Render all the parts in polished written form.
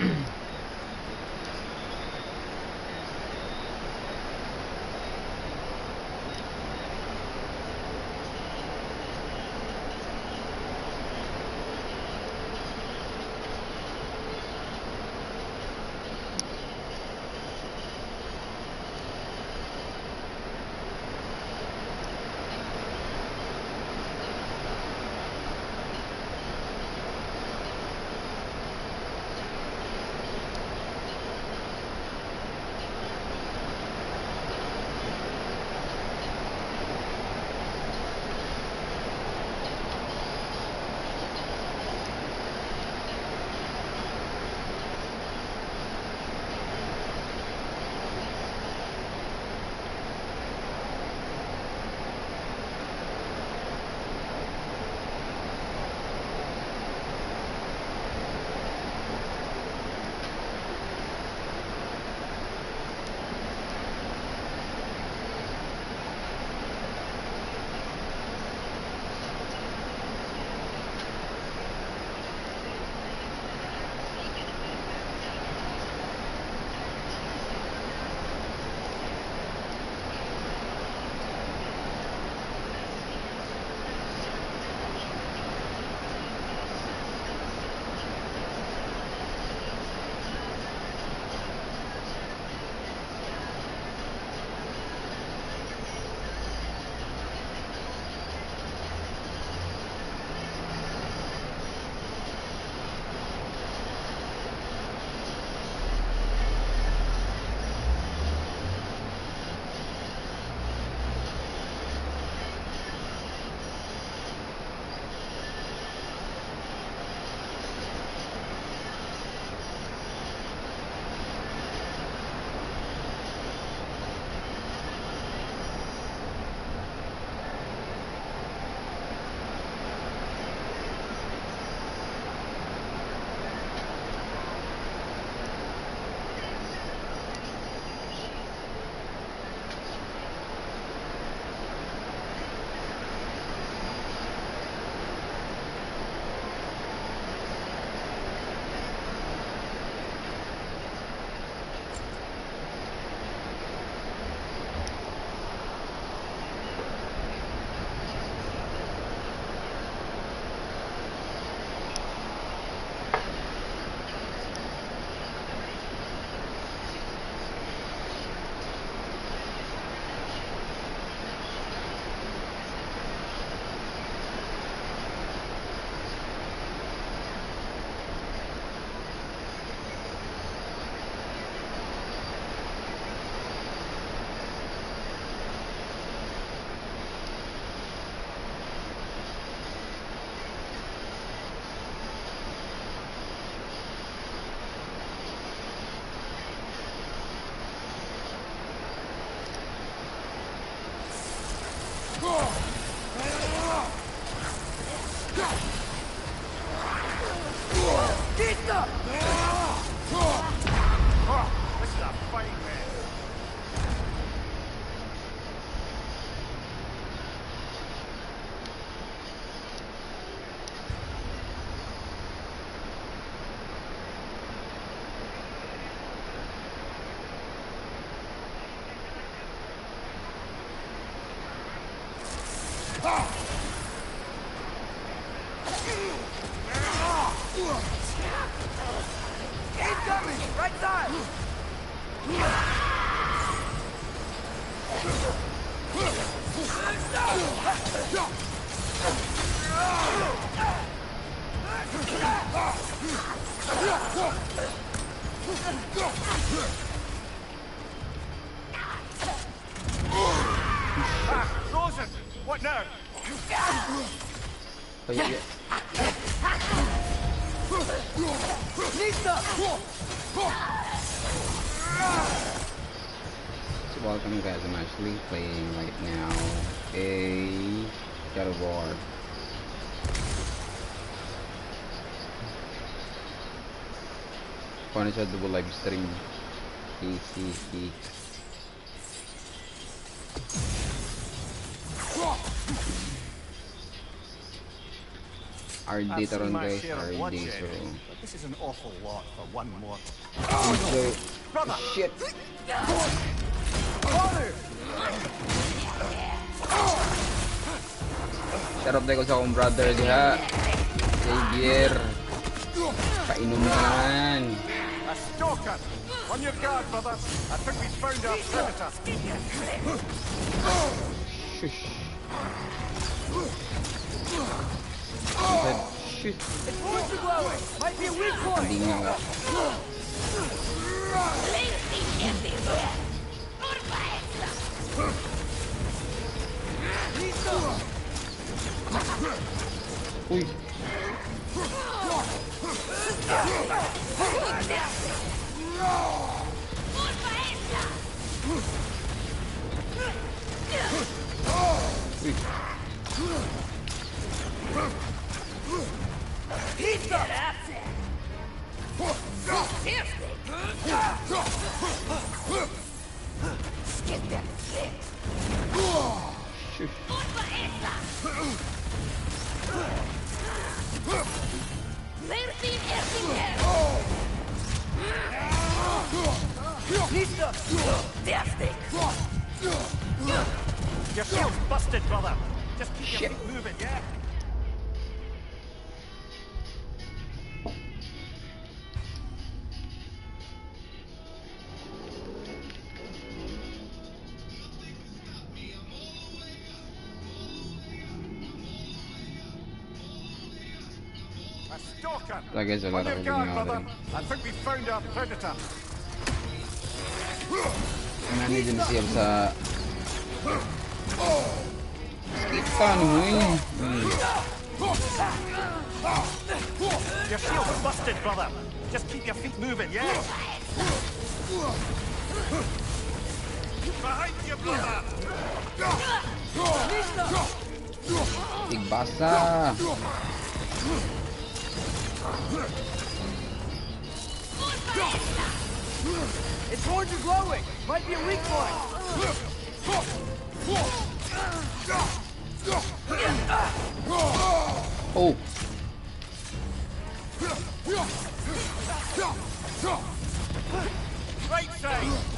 Incoming! Right side! Frozen! What now? Oh, yeah. So welcome guys, I'm actually playing right now a God of War. Paano siya double live stream? RD I've taron seen my guys, share of RD. bloodshed, So, but this is an awful lot for one more. so Brother! shit. Shoutout tayo ko sa akong brother diha. Xavier. Painom ka naman. A stalker! On your guard, brother. I think we found our predator. Shush. Shit. Its horns are glowing. Might be a weak point. Hindi nga nga. Uy. Uy. Shush. Your shield's busted, brother. Just keep your feet moving, yeah? A stalker! Wala guys, wala On your na guard, ko brother. I think we found our predator. Nanay din siya sa skip ka ano eh. Your shield's busted, brother. Just keep your feet moving, yeah? Behind you, brother! Tigbasa. Its horns are glowing. Might be a weak point. Oh. Right side!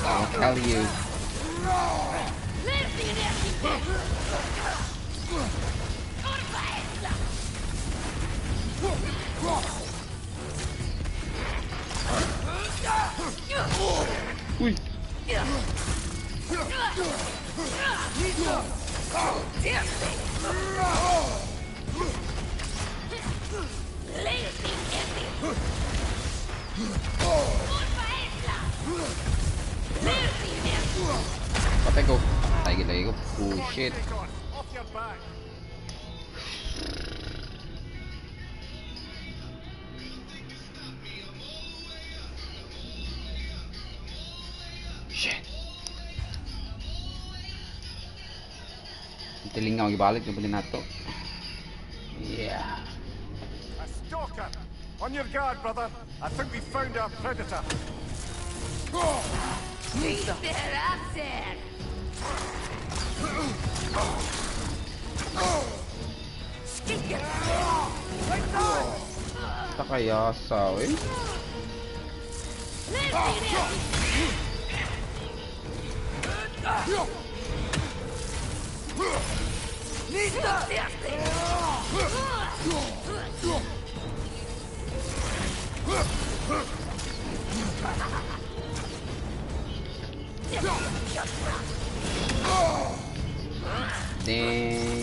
I'll tell you. Uy. Patay ko. Lagi ko. Oh shit. Take on. Off your back. Shit. Tiling nga magibalik na pala nato. Yeah. A stalker! On your guard, brother. I think we found our predator. Takayasaw eh. Dang.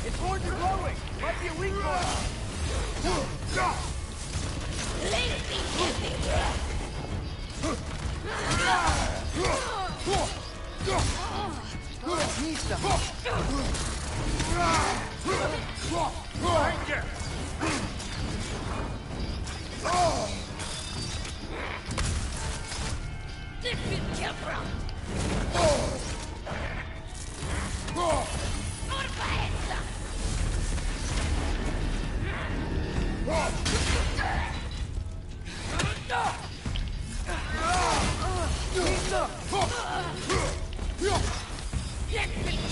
Its horns are glowing. Might be a weak point. Need some. Behind you!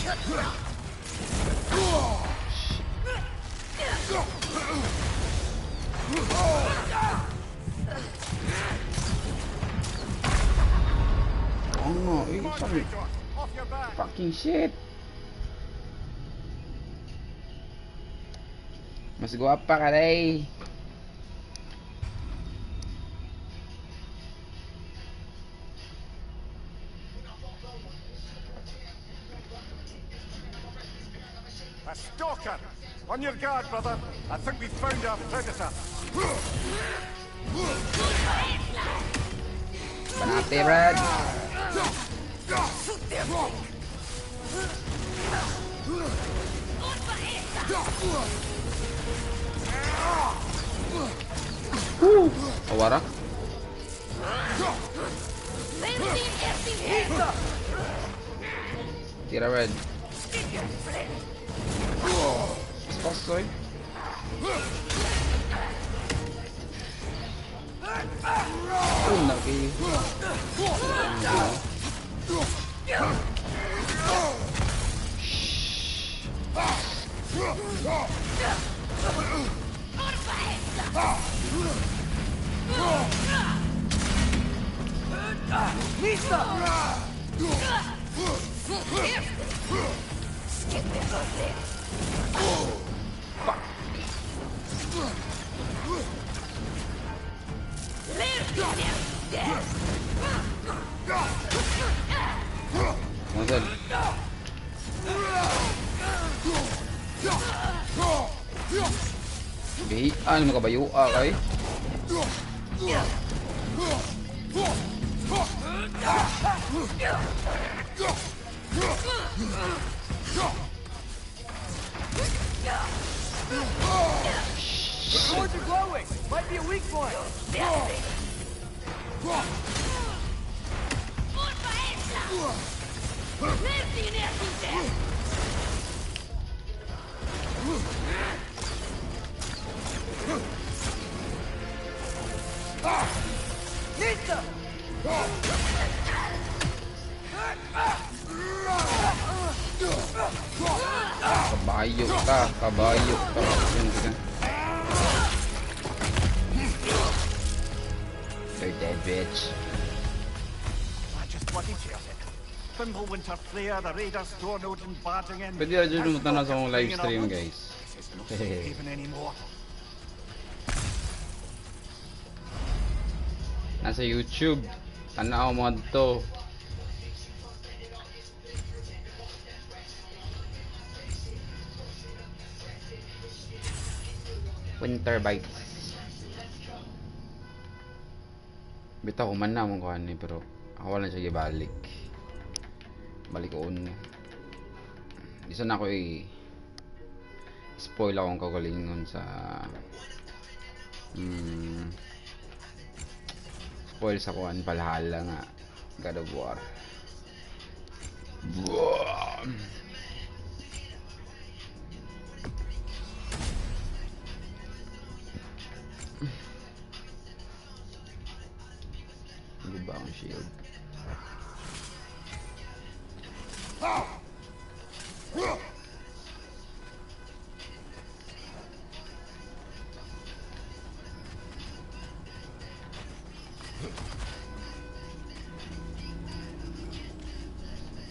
Oh, Off your back. fucking shit. Mas guwapa ka day. A stalker! On your guard, brother. I think we found our predator. Panate, Brad. Awara. Tira, Red. Sposoy. Laki. Lisa! Masal. Bihian makabayo kay. The swords are glowing. Might be a weak point. Lisa! Kabayo ka, kabayo ka. You're dead, bitch. I just bloody tears it. Thimble Winter Flare, the Raiders, Dornode and barging in. Pwede na dyan lumunta na sa akong live stream, guys. This is not safe haven anymore. Nasa YouTube. Tanaw mo to. Winter bites. Bitaw ko man na mong kuhan eh, pero ako lang siya gibalik. Balik ko un. Isa na ako spoil akong kagalingon sa spoil sa kuhan Valhalla nga God of War. Ano ba ang shield?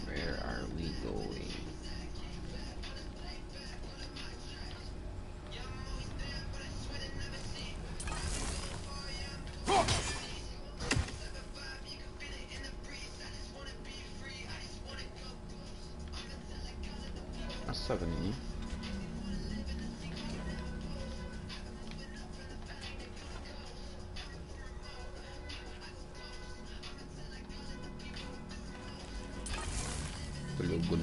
Where are we going? Asa ba ni? Tulugon.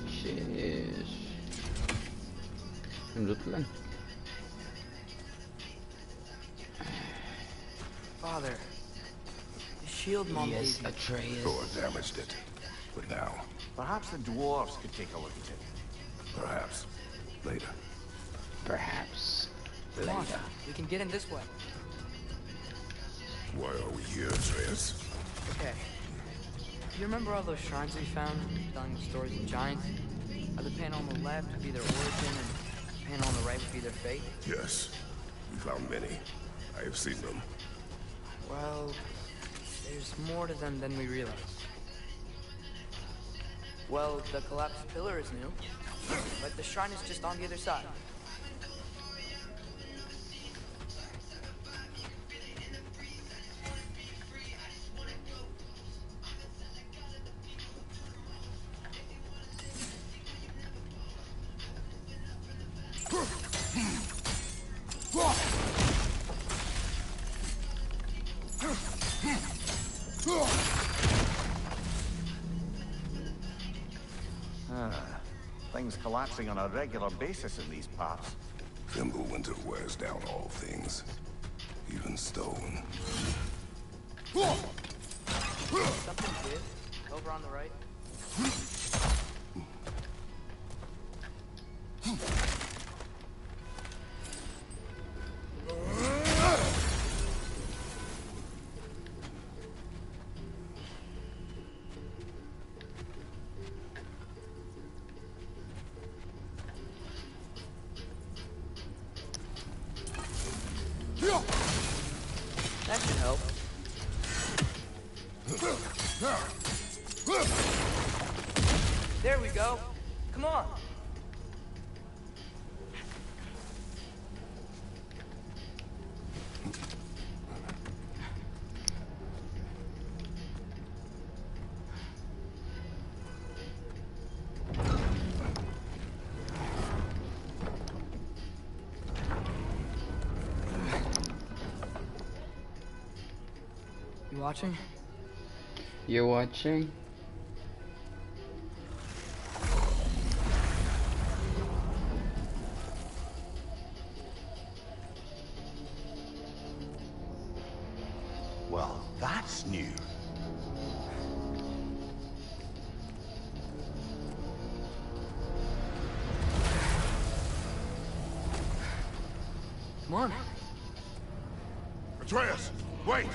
Sheesh. Nandot lang. Father, the shield mom gave you. Atreus. Thor damaged it. But now, Perhaps the dwarves could take a look at it. perhaps, later. Perhaps. Come on, Later. we can get in this way. Why are we here, Atreus? Okay. You remember all those shrines we found, telling the stories of giants? How the panel on the left would be their origin, and the panel on the right would be their fate? Yes. We found many. I have seen them. Well, there's more to them than we realize. Well, the collapsed pillar is new, but the shrine is just on the other side. Things collapsing on a regular basis in these parts. Winter wears down all things, even stone. Something did, over on the right. That should help. There we go. Come on. You watching? You watching? Well, that's new. Come on. Atreus, wait!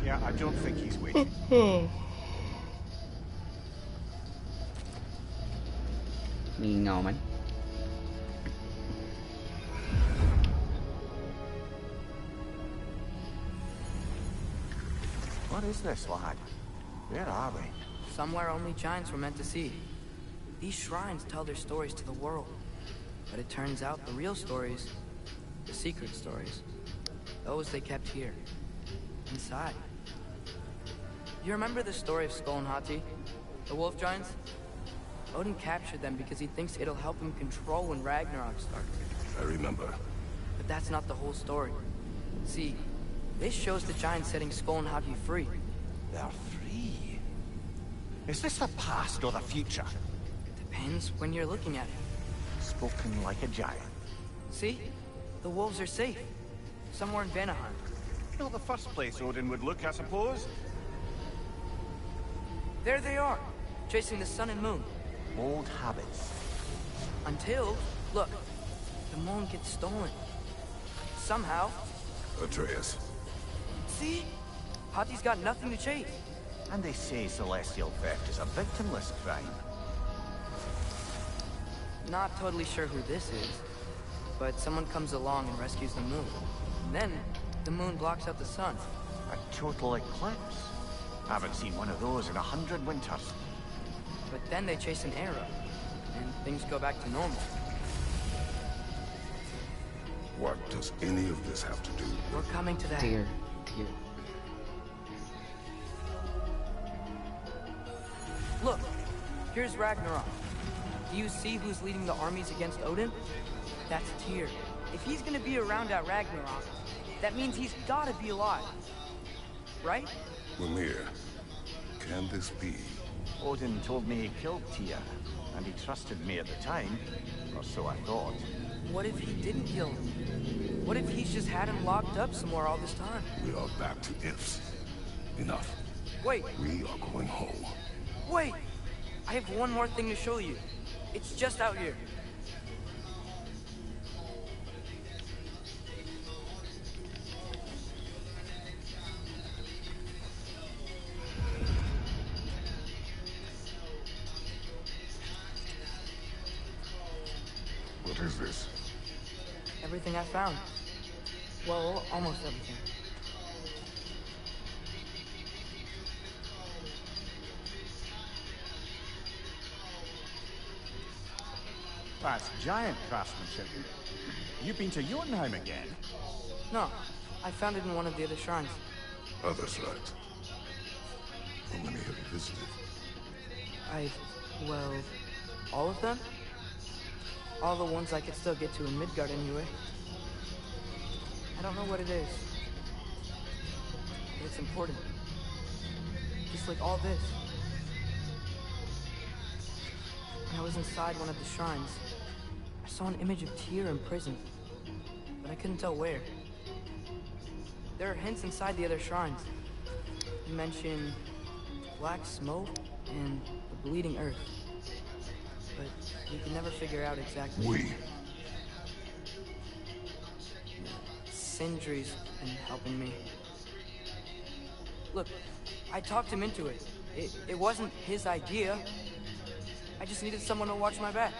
Yeah, I don't think he's waiting. Ningaw man. What is this, lad? Where are we? Somewhere only giants were meant to see. These shrines tell their stories to the world. But it turns out the real stories, the secret stories, those they kept here, inside. You remember the story of Skull and Hati? The wolf giants? Odin captured them because he thinks it'll help him control when Ragnarok starts. I remember. But that's not the whole story. See, this shows the giants setting Skull and Hati free. They're free. Is this the past or the future? Depends when you're looking at it. Spoken like a giant. See? The wolves are safe. Somewhere in Vanaheim. Not the first place Odin would look, I suppose. There they are, chasing the sun and moon. Old habits. Until, look, the moon gets stolen. Somehow. Atreus. See? Hati's got nothing to chase. And they say celestial theft is a victimless crime. Not totally sure who this is, but someone comes along and rescues the moon. And then, the moon blocks out the sun. A total eclipse. Haven't seen one of those in 100 winters. But then they chase an arrow, and things go back to normal. What does any of this have to do We're with... coming to that. Tear. Look, here's Ragnarok. Do you see who's leading the armies against Odin? That's Tyr. If he's gonna be around at Ragnarok, that means he's gotta be alive. Right? Mimir, can this be? Odin told me he killed Tyr, and he trusted me at the time, or so I thought. What if he didn't kill him? What if he's just had him locked up somewhere all this time? We are back to ifs. Enough. Wait, We are going home. wait! I have one more thing to show you. It's just out here. everything I found. Well, almost everything. That's giant craftsmanship. You've been to Jotunheim again? No, I found it in one of the other shrines. Other shrines. How many have you visited? Well, all of them? All the ones I could still get to in Midgard anyway. I don't know what it is. But it's important. Just like all this. When I was inside one of the shrines, I saw an image of Tyr in prison, but I couldn't tell where. There are hints inside the other shrines. You mention black smoke and the bleeding earth, but we can never figure out exactly. We? Sindri's been helping me. Look, I talked him into it. It wasn't his idea. I just needed someone to watch my back.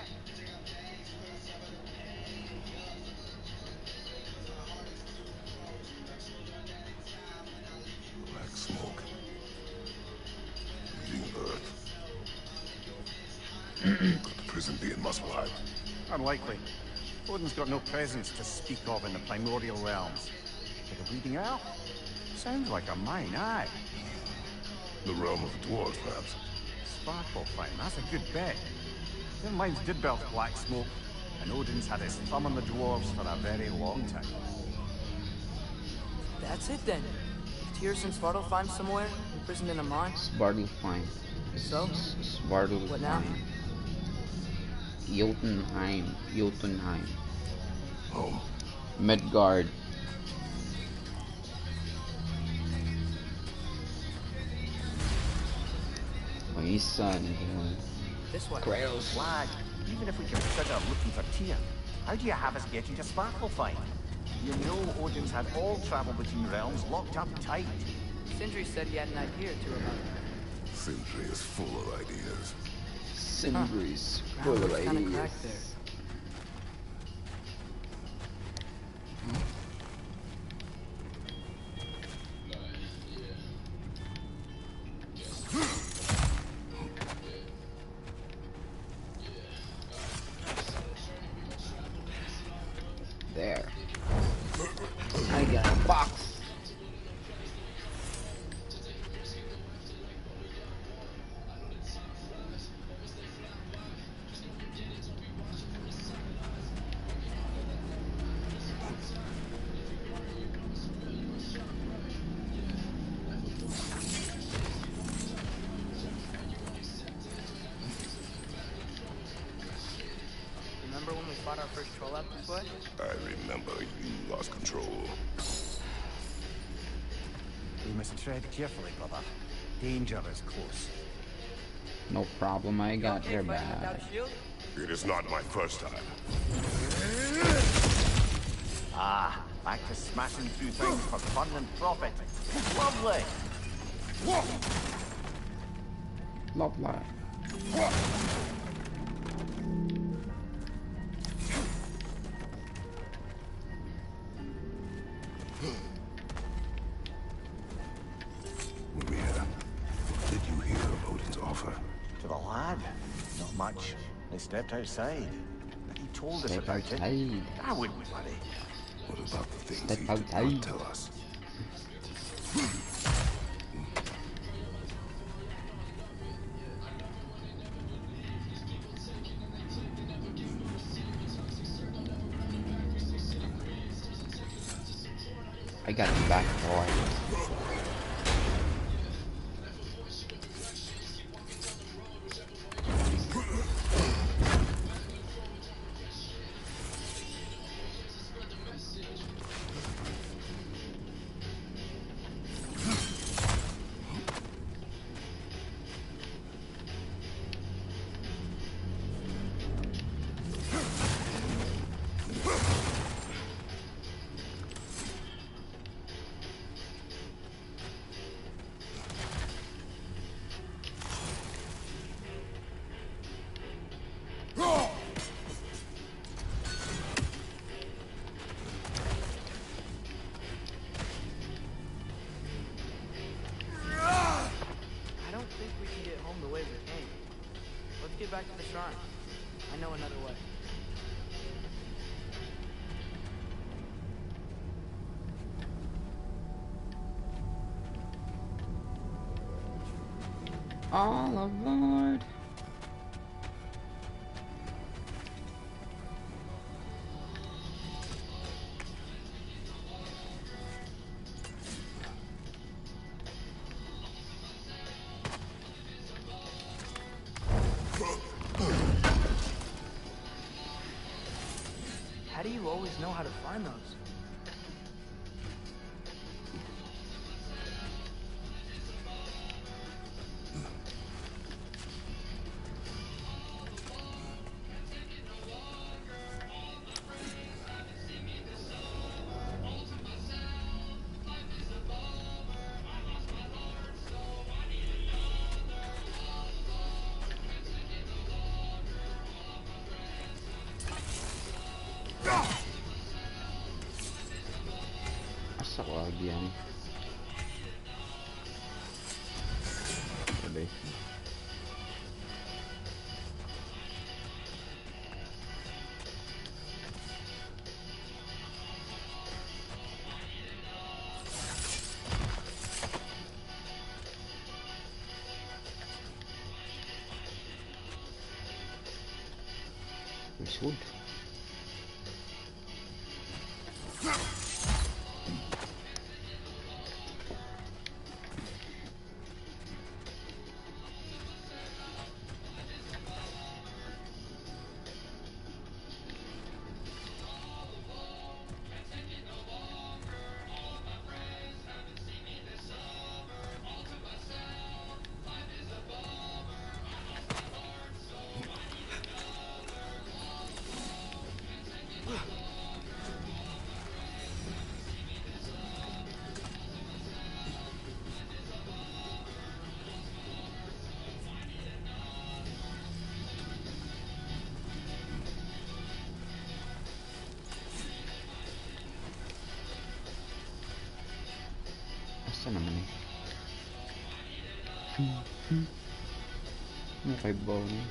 Black smoke. Bleeding earth. Could the prison be in Muspelheim? Unlikely. Odin's got no presence to speak of in the primordial realms. But the bleeding earth? Sounds like a mine, aye. The realm of the dwarves, perhaps. Sparklefine, that's a good bet. Their mines did belch black smoke, and Odin's had his thumb on the dwarves for a very long time. That's it then. Tyr's in Svartalfheim somewhere, imprisoned in a mine. Svartalfheim. So? Svartalfheim. What now? Jotunheim. Home. Midgard. Oh, his son. This way. Kratos. Lad, even if we consider looking for Tyr, how do you have us getting to Sparklefine? You know Odin's had all travel between realms locked up tight. Sindri said he had an idea or two about it. Sindri is full of ideas. Sindri's full of Ground was kinda ideas. cracked there. There. I got a box. Remember when we fought our first troll out this way? I remember you lost control. We must tread carefully, brother. Danger is close. No problem, I got Okay your fighting without back. a shield? It is not my first time. Ah, back to smashing through things for fun and profit. Lovely! Lovely. Maria, did you hear of Odin's offer? To the lad? Not much. They stepped outside. He told us Step about it. outside. I wouldn't worry. What about the things Step he did outside. not tell us? I got your back, boy. get back to the shrine. I know another way. All aboard. How do you always know how to find those? Masak lagi yang udah. Wood. Asa naman eh? Ano kay Bow niya?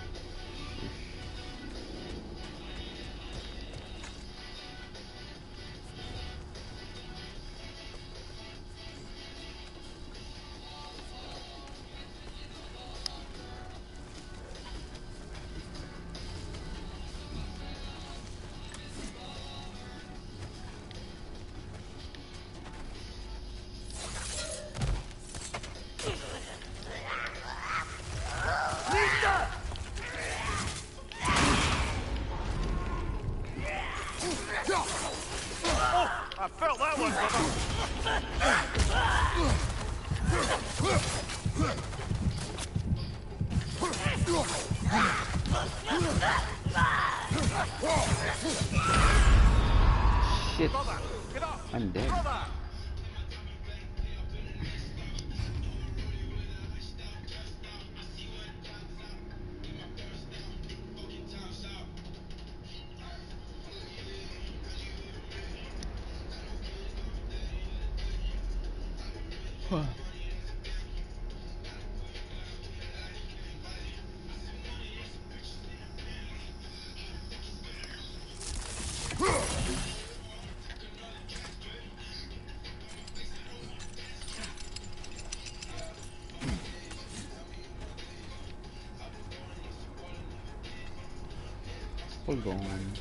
I felt that one, brother. Shit, Brother, get up. I'm dead. Brother. Hold on.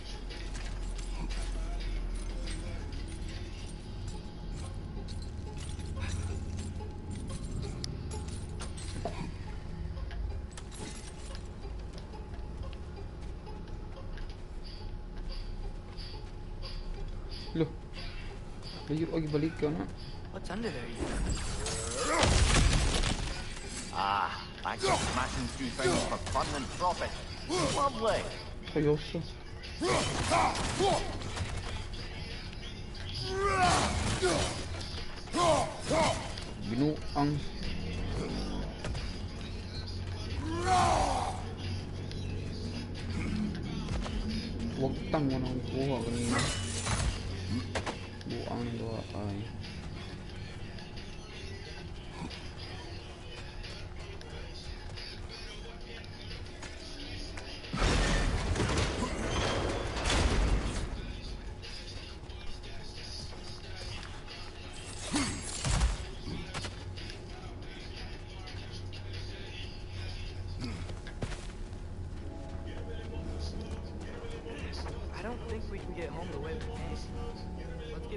Loh, balik lagi balik ka na. What's under there, you? Ah, back to smashing through things for fun and profit. Lovely. Seryoso. Binuang. Huwag tang mo nang kuha kanina. Buang ng gawa ay.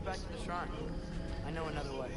back to the shrine. I know another way.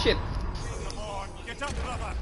Shit. Come on, get up, brother.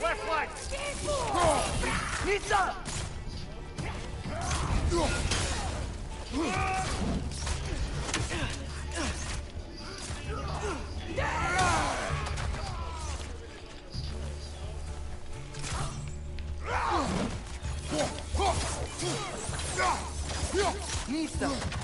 Left flank! Pizza! Nista!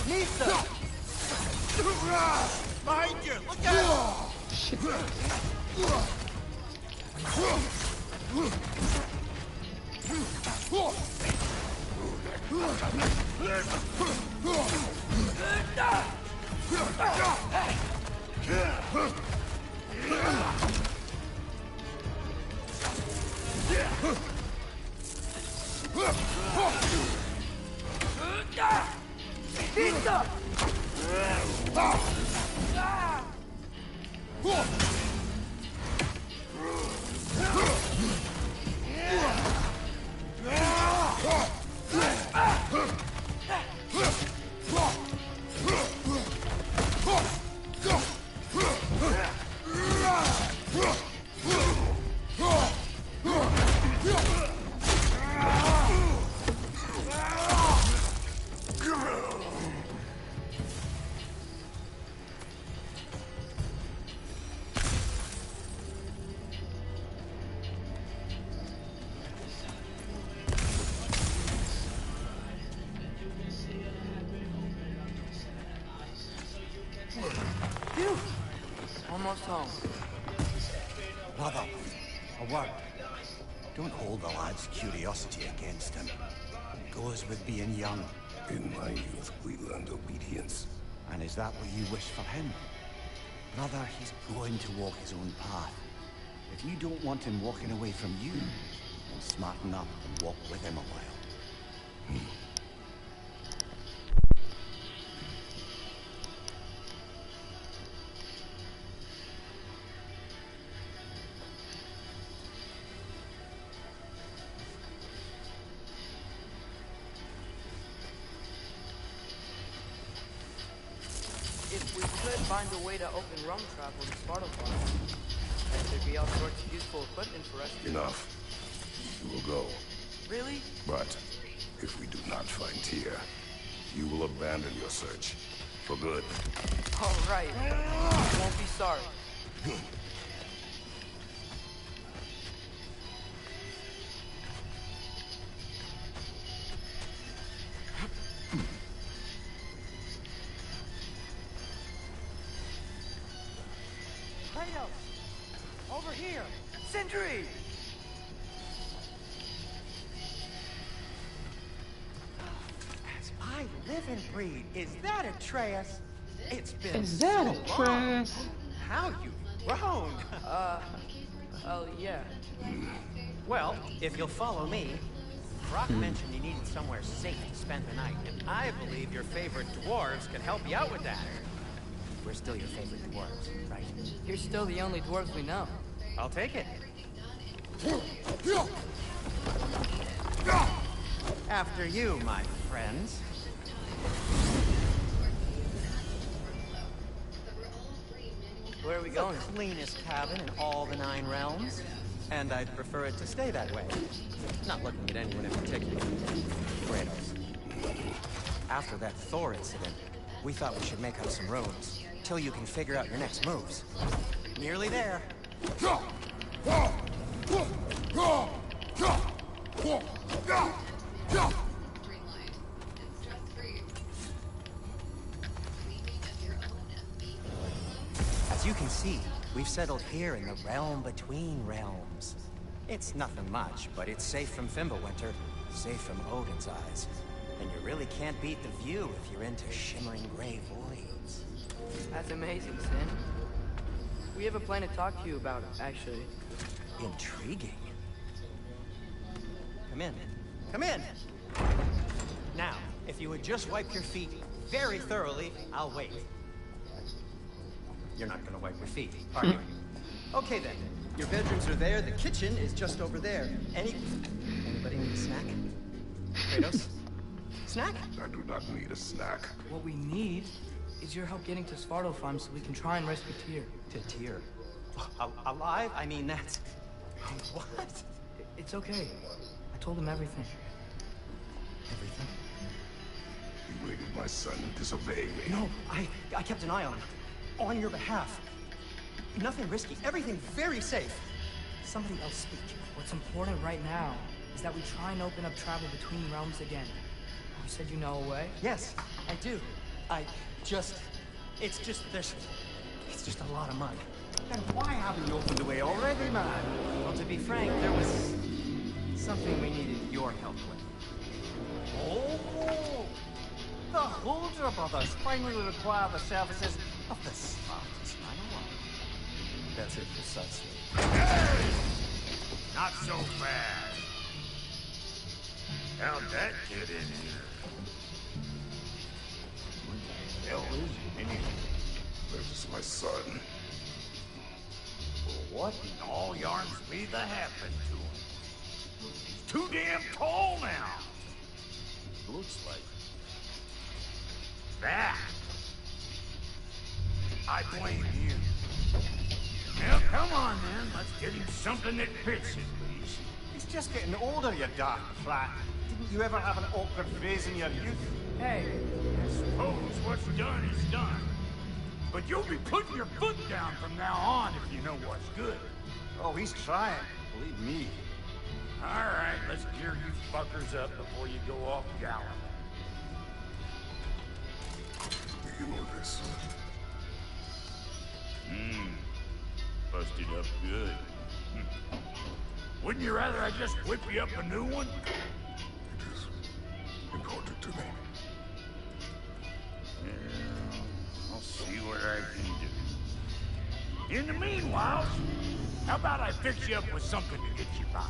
Nisa! Behind you! Look out! Shit. Phew! Almost home. Brother, a word. Don't hold the lad's curiosity against him. It goes with being young. In my youth, we learned obedience. And is that what you wish for him? Brother, he's going to walk his own path. If you don't want him walking away from you, then smarten up and walk with him a while. If we could find a way to open realm travel to Spartafar, there'd be all sorts of useful equipment for us to... Enough. You will go. Really? But if we do not find Tyr, you will abandon your search. For good. All right. You won't be sorry. Over here! Sindri! As I live and breathe, is that Heynnahrese? It's been Is that so a long. trash? How you've grown! Oh, yeah. Well, if you'll follow me, Brock mentioned you needed somewhere safe to spend the night, and I believe your favorite dwarves can help you out with that. We're still your favorite dwarves, right? You're still the only dwarves we know. I'll take it. After you, my friends. Where are we going? The cleanest cabin in all the 9 realms. And I'd prefer it to stay that way. Not looking at anyone in particular. Kratos. After that Thor incident, we thought we should make up some rooms, till you can figure out your next moves. Nearly there. As you can see, we've settled here in the realm between realms. It's nothing much, but it's safe from Fimbulwinter, safe from Odin's eyes. And you really can't beat the view if you're into shimmering gray voids. That's amazing, Sin. We have a plan to talk to you about, actually. Intriguing. Come in. Come in! Now, if you would just wipe your feet very thoroughly, I'll wait. You're not gonna wipe your feet, are you? Okay then. Your bedrooms are there, the kitchen is just over there. Anybody need a snack? Kratos? Snack? I do not need a snack. What we need is your help getting to Svartalfheim so we can try and rescue Tyr. To Tyr. Alive? I mean, that's... What? It's okay. I told him everything. Everything? You waited my son to disobey me. No, I kept an eye on him. On your behalf. Nothing risky. Everything very safe. Somebody else speak. What's important right now is that we try and open up travel between realms again. You said you know a way? Yes, I do. It's just a lot of mud. Then why haven't you opened the way already, man? Well, to be frank, there was something we needed your help with. Oh! The Holder brothers finally require the services of the smartest man alive. That's it precisely. Not so fast. How'd that get in here? What the hell is it anyway? This is my son. Well, what in all yarns be the happened to him? He's too damn tall now. Looks like that. I blame you. Now, come on, then. Let's get him something that fits him, please. He's just getting older, you dark frat. Didn't you ever have an awkward phase in your youth? Hey, I suppose what's done is done. But you'll be putting your foot down from now on if you know what's good. Oh, he's trying. Believe me. All right, let's gear you fuckers up before you go off gallop. You know this. Busted up good. Wouldn't you rather I just whip you up a new one? It is important to me. Yeah, I'll see what I can do. In the meanwhile, how about I fix you up with something to get you by?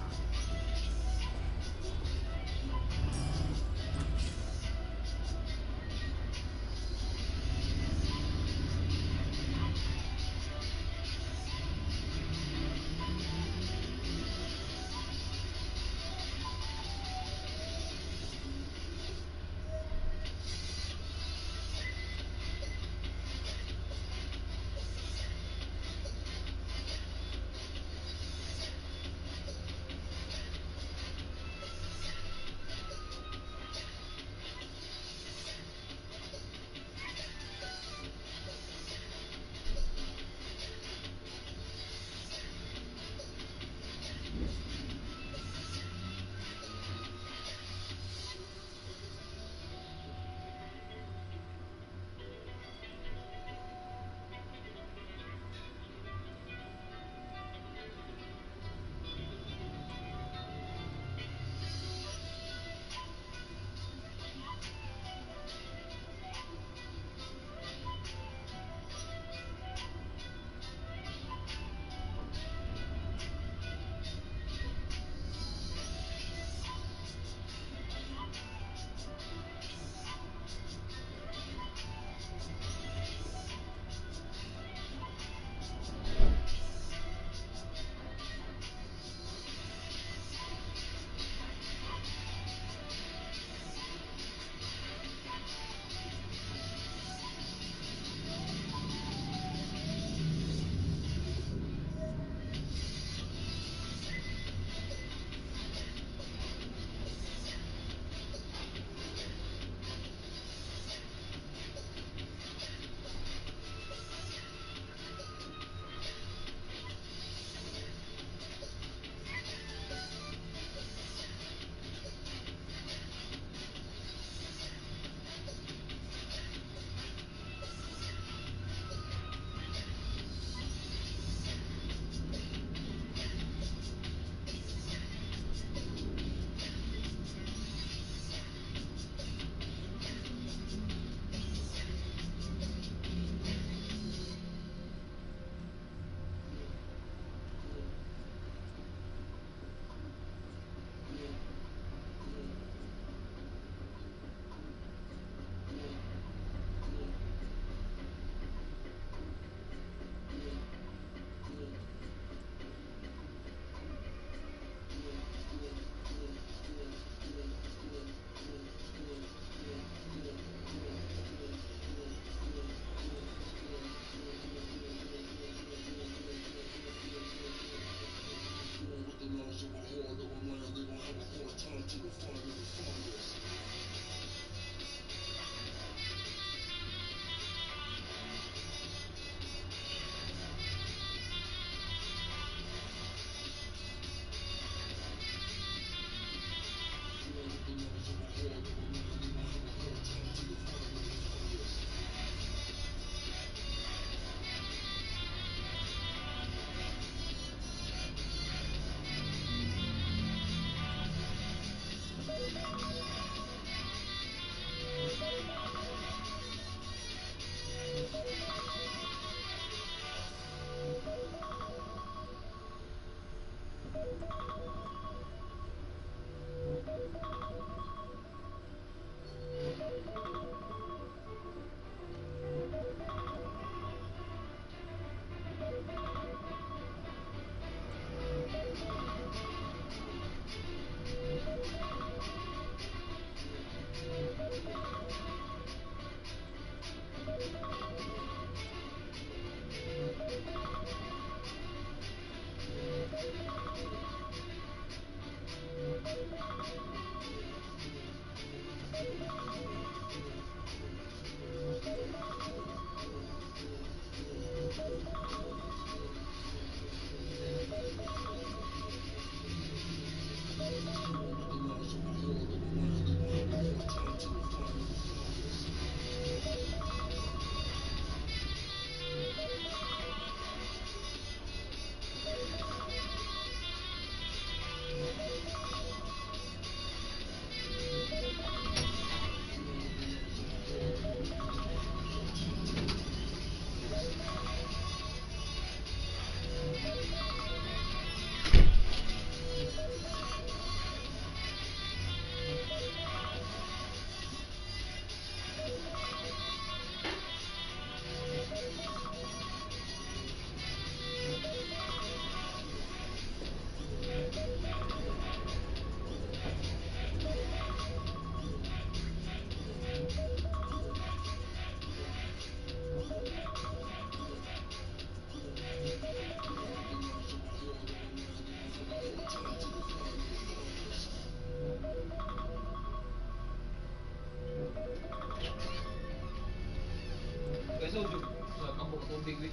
tubig, eh.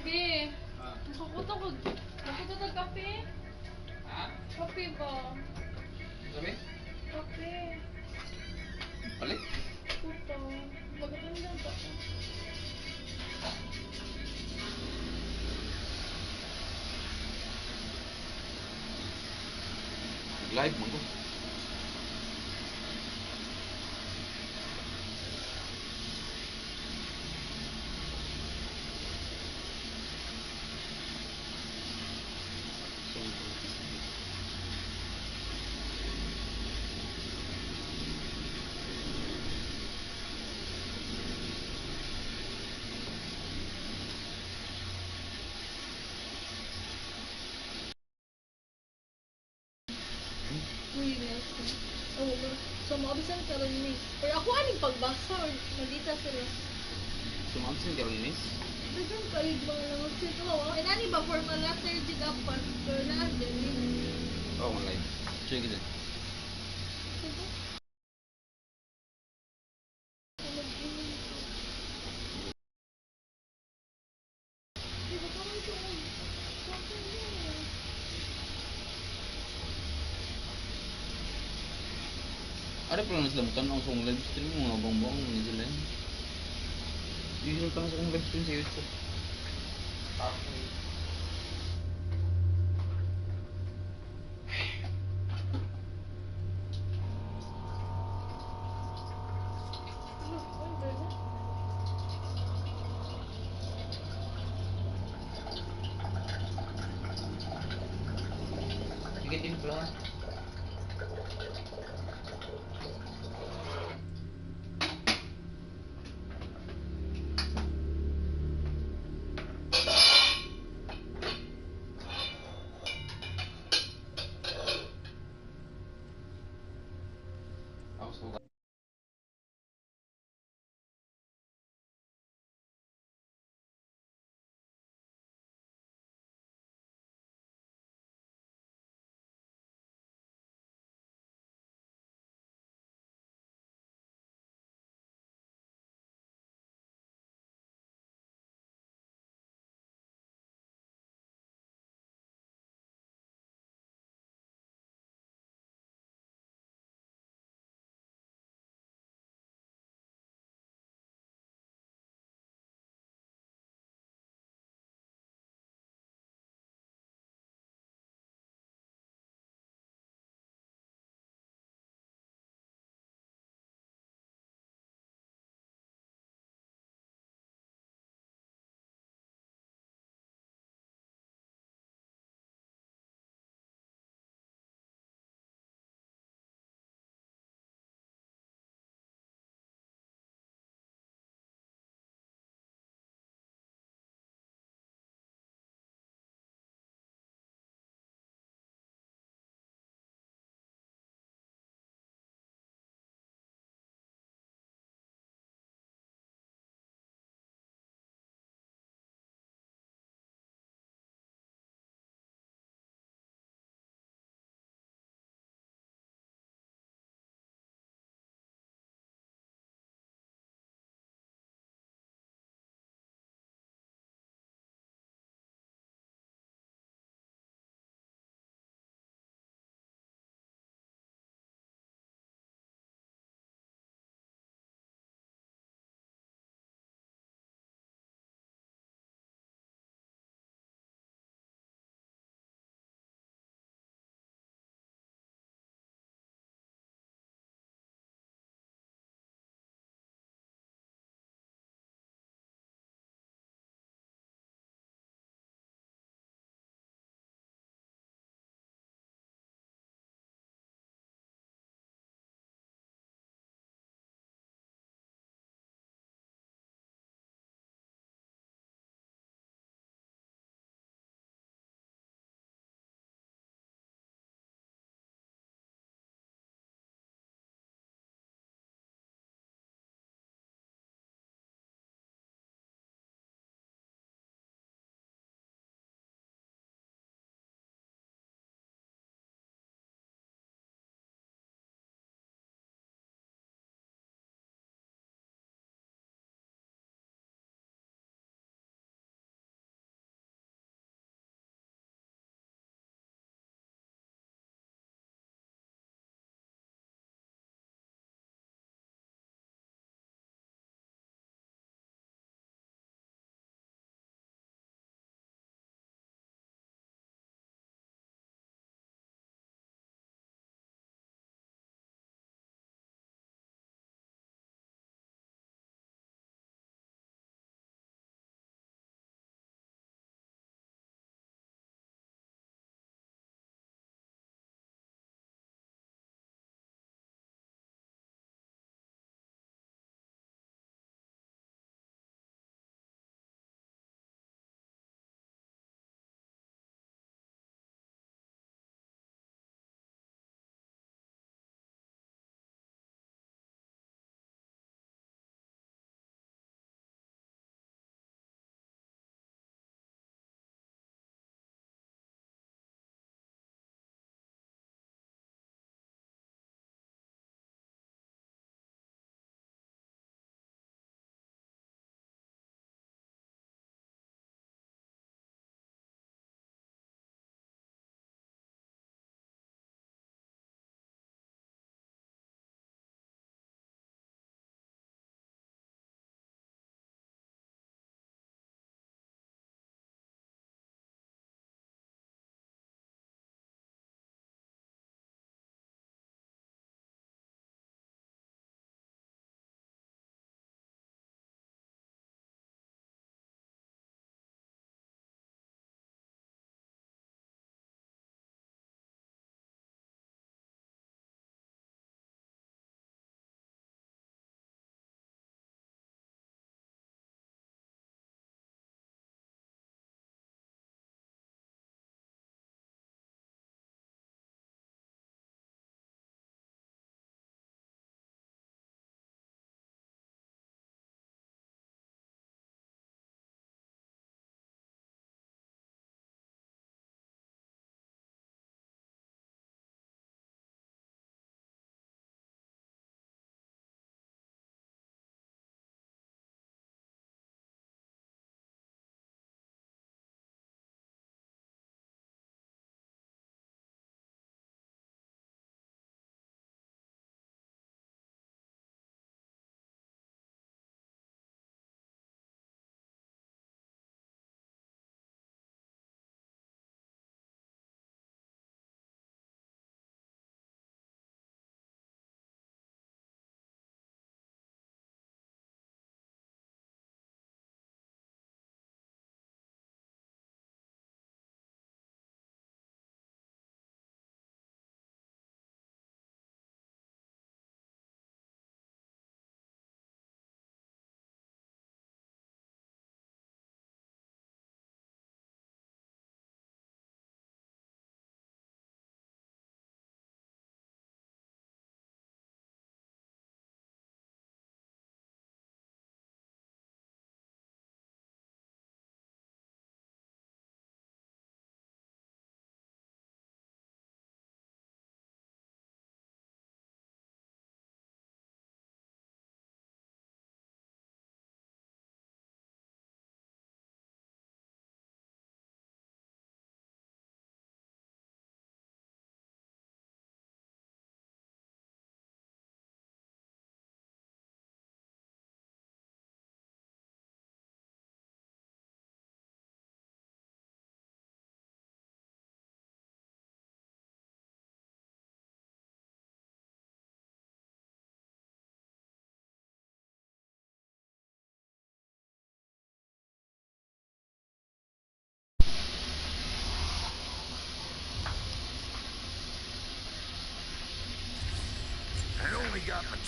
Be, nakakuta kape? Ha? Kape ba? Sabi? Kape. Balik? Kuta. Magaganda ba ka? Live mo ko. Uy, yes. Oo, so mabisan ka rin ni. Pero ako aning pagbasa or nandita sila. Sumabsin ka rin, miss? Dagan kayo mga langot sa ito. Eh, nani ba formal letter di dapat? Pero na-adyan eh. Oo, live. Sige din. Diba? Diba, parang ito ang bakit yun? Ada pala naslamtan ako sa live stream mo, mga bongbong ni sila. Yun pa na sa live stream sa YouTube. Ano, order na? Sige din pala.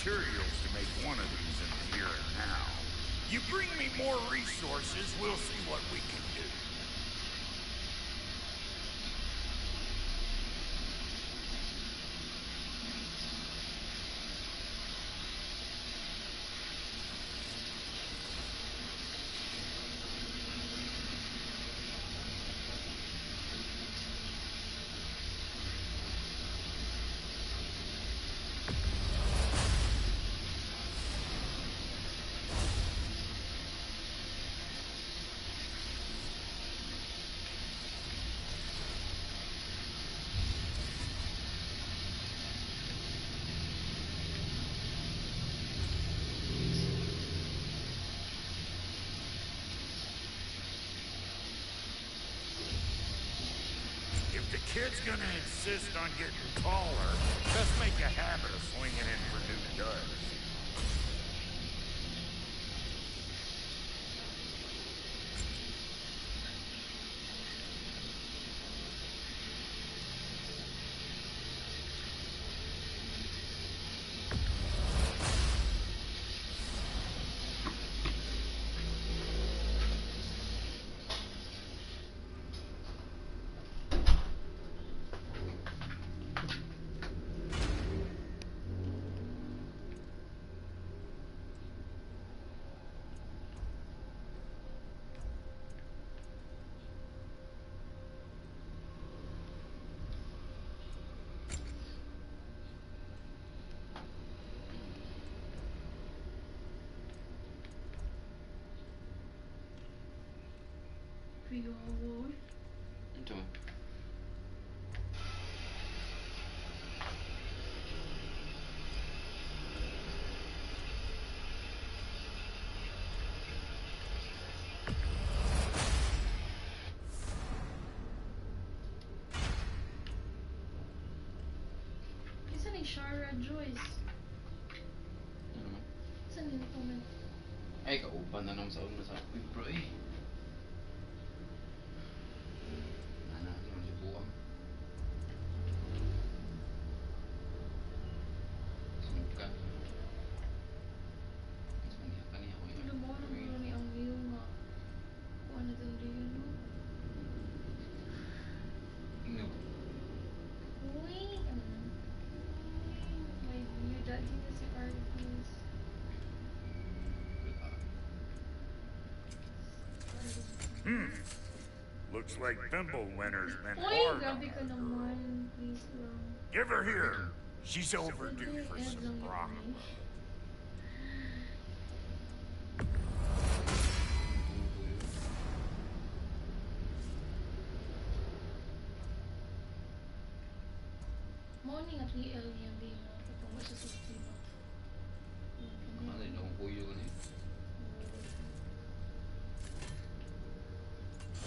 materials to make one of these in the here and now. You bring me more resources, we'll see what we can do. If the kid's gonna insist on getting taller, just make a habit of swinging in for new duds. Ito. Isa ni Shara Joyce. Ano naman? Isa ni comment. Ay, kauban na naman sa una sa akin, bro eh. Ano, naman si buwang. Sunod ka. Mas maniyak ka niya ko yun. Ano mo naman ni ang view nga. Kung ano din rin, no? No. Uy! My view, daddy na si Artis. Looks like Thimble Winter's been Uy! hard on Grabe ka that girl. naman. Please lang. Give her here. She's overdue for Ed some lang broth. yun eh. Morning at EL niya din na patungo sa sistema. Ano yun akong kuyo ka na yun.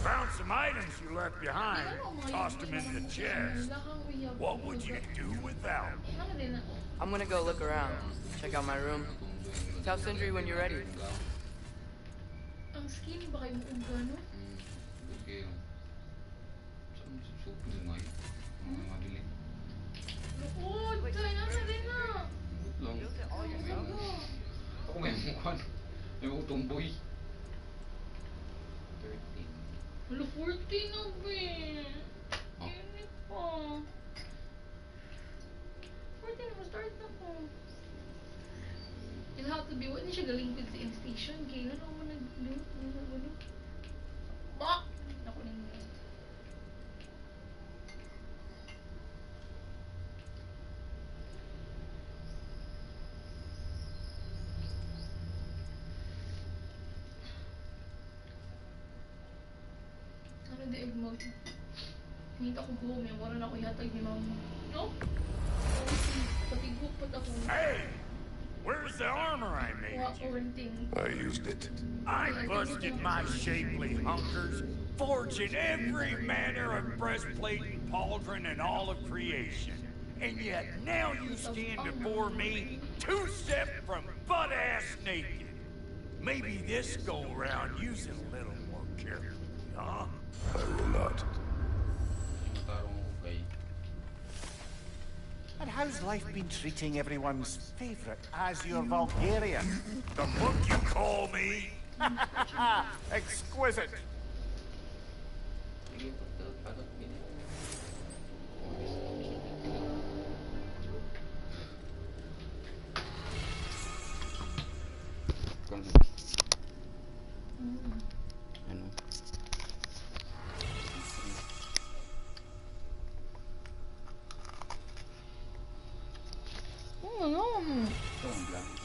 Found some items you left behind. Tossed them in the chest. What would you do without them? Ano din na? I'm gonna go look around. Check out my room. Tell Sindri when you're ready. Ang skin ba kayo muuga, no? Okay. Saan super din nga yun? Mga mabili. Lukod! Kaya na din na! Lang. Ako may mukha. May mukha tumboy. 13. Wala, 14 na ba eh. Oh. Kaya pa. 14 na, start na po. It'll have to be, wala siya galing sa station. Kaya na naman nag-loot. Bak! Naku na nila. Ano di egmod? Hinita ko buhong yan. Wala na ako ihatag ni mama. No? Patigok pat ako. Hey! Where's the armor I made Wa you? oranting. I used it. I busted my shapely hunkers, forging every manner of breastplate and pauldron in all of creation. And yet now you stand before me, two-step from butt-ass naked. Maybe this go-round use it a little more carefully, huh? I will not. Matarong ko kay... And how's life been treating everyone's favorite Azure Vulgarian? The book you call me? Exquisite. Ano? Ano? Ito ang blanco.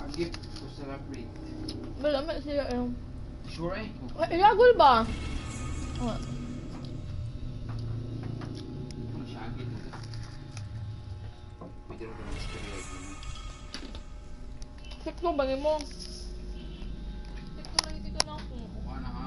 Agip to celebrate. Malamit siya yung... Sure eh. Ay, ilagol ba? Oh. Ano siya agip? Pwede rin ko mag-sterilite naman. Sikto ba mo? Sikto lagi dito na ako. Mukha na ha.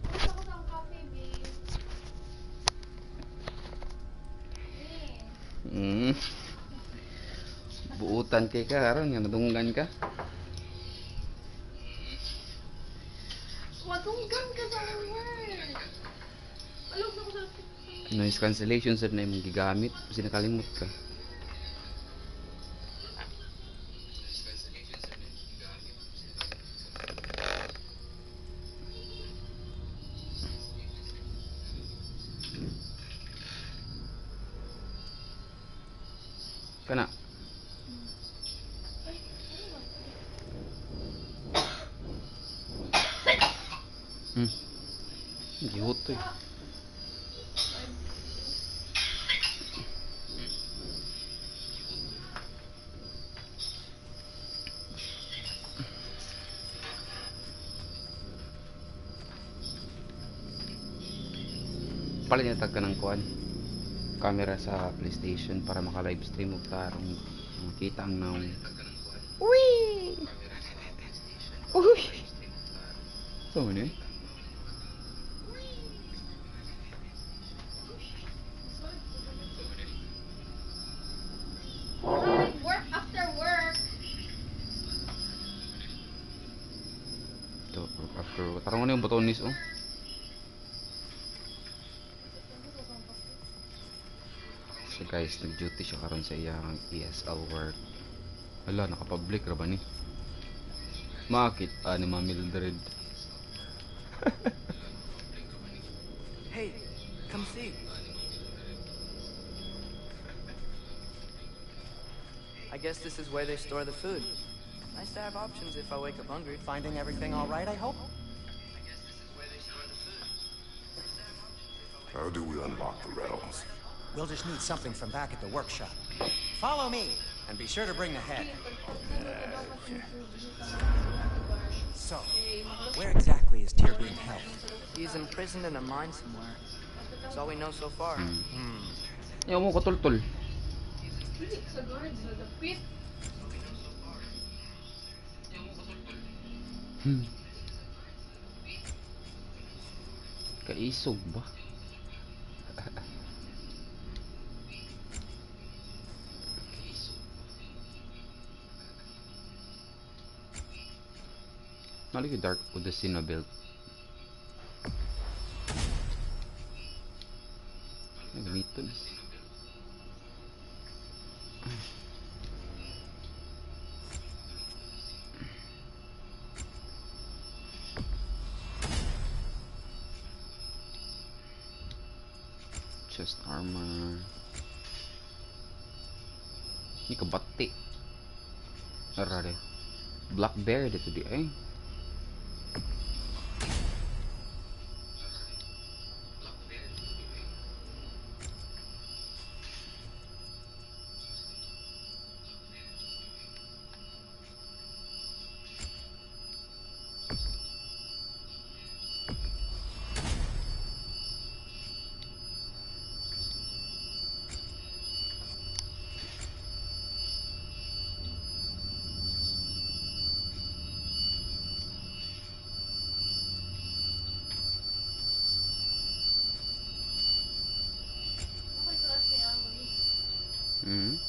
Gusto ko ng coffee, babe. Buutan kay ka karon nga nadunggan ka. Matunggan ka sa work. Alog na ko sa... Noise cancellation sir na imong gigamit kasi nakalimot ka. Kana. Gihot to eh. Palinyatag ka ng kuan camera sa PlayStation para maka-live stream og tarong makita ang naong. Uy! Uy! So man eh. Work after work. Ito, after tarong ano yung botonis oh. So guys, nag-duty siya karon sa iyang ESL work. Hala, naka-public ra ba ni? Makita ni Ma'am Mildred. Hey, come see. I guess this is where they store the food. Nice to have options if I wake up hungry. Finding everything all right, I hope? How do we unlock the realms? We'll just need something from back at the workshop. Follow me, and be sure to bring the head. So, where exactly is Tyr being held? He's imprisoned in a mine somewhere. That's all we know so far. Ayaw mo katultol. Hindi sa guards na dapit. Kaisog ba? Nalik yung dark with the Sino build. Ay, gamito na. Chest armor. Ini kabati. Arare. Black bear dito di ay. Mm-hmm.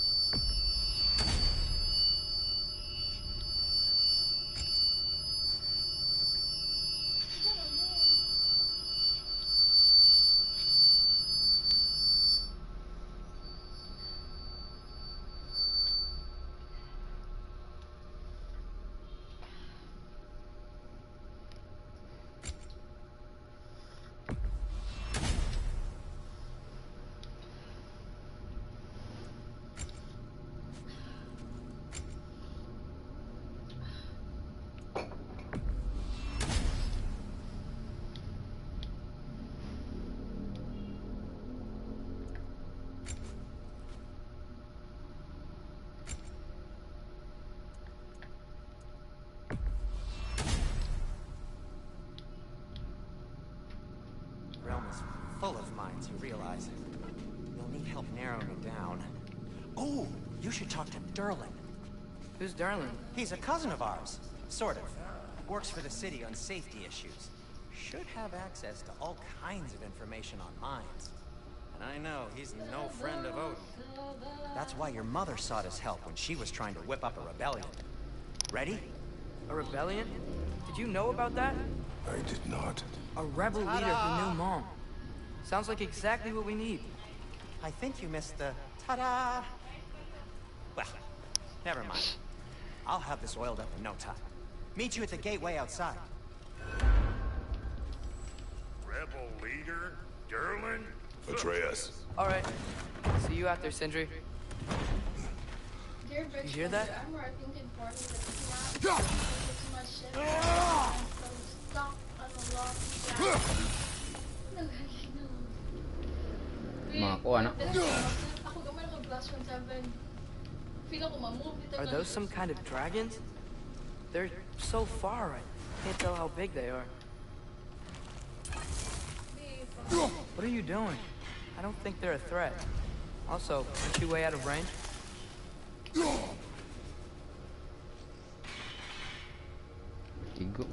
Full of mines, you realize. You'll need help narrowing it down. Oh, you should talk to Derlin. Who's Darlin? He's a cousin of ours. Sort of. Works for the city on safety issues. Should have access to all kinds of information on mines. And I know he's no friend of Odin. That's why your mother sought his help when she was trying to whip up a rebellion. Ready? A rebellion? Did you know about that? I did not. A rebel leader who knew Mom. Sounds like exactly what we need. I think you missed the ta-da. Well, never mind. I'll have this oiled up in no time. Meet you at the gateway outside. Rebel leader? Derlin? Atreus. All right. See you out there, Sindri. Dear You hear that? armor, I think important that it's not too much shit. I'm so stuck on a lot of Ako gamay ako blast 7. Feel ako ma-move dito. Are those some kind of dragons? They're so far, I can't tell how big they are. What are you doing? I don't think they're a threat. Also, aren't you way out of range? Tigo.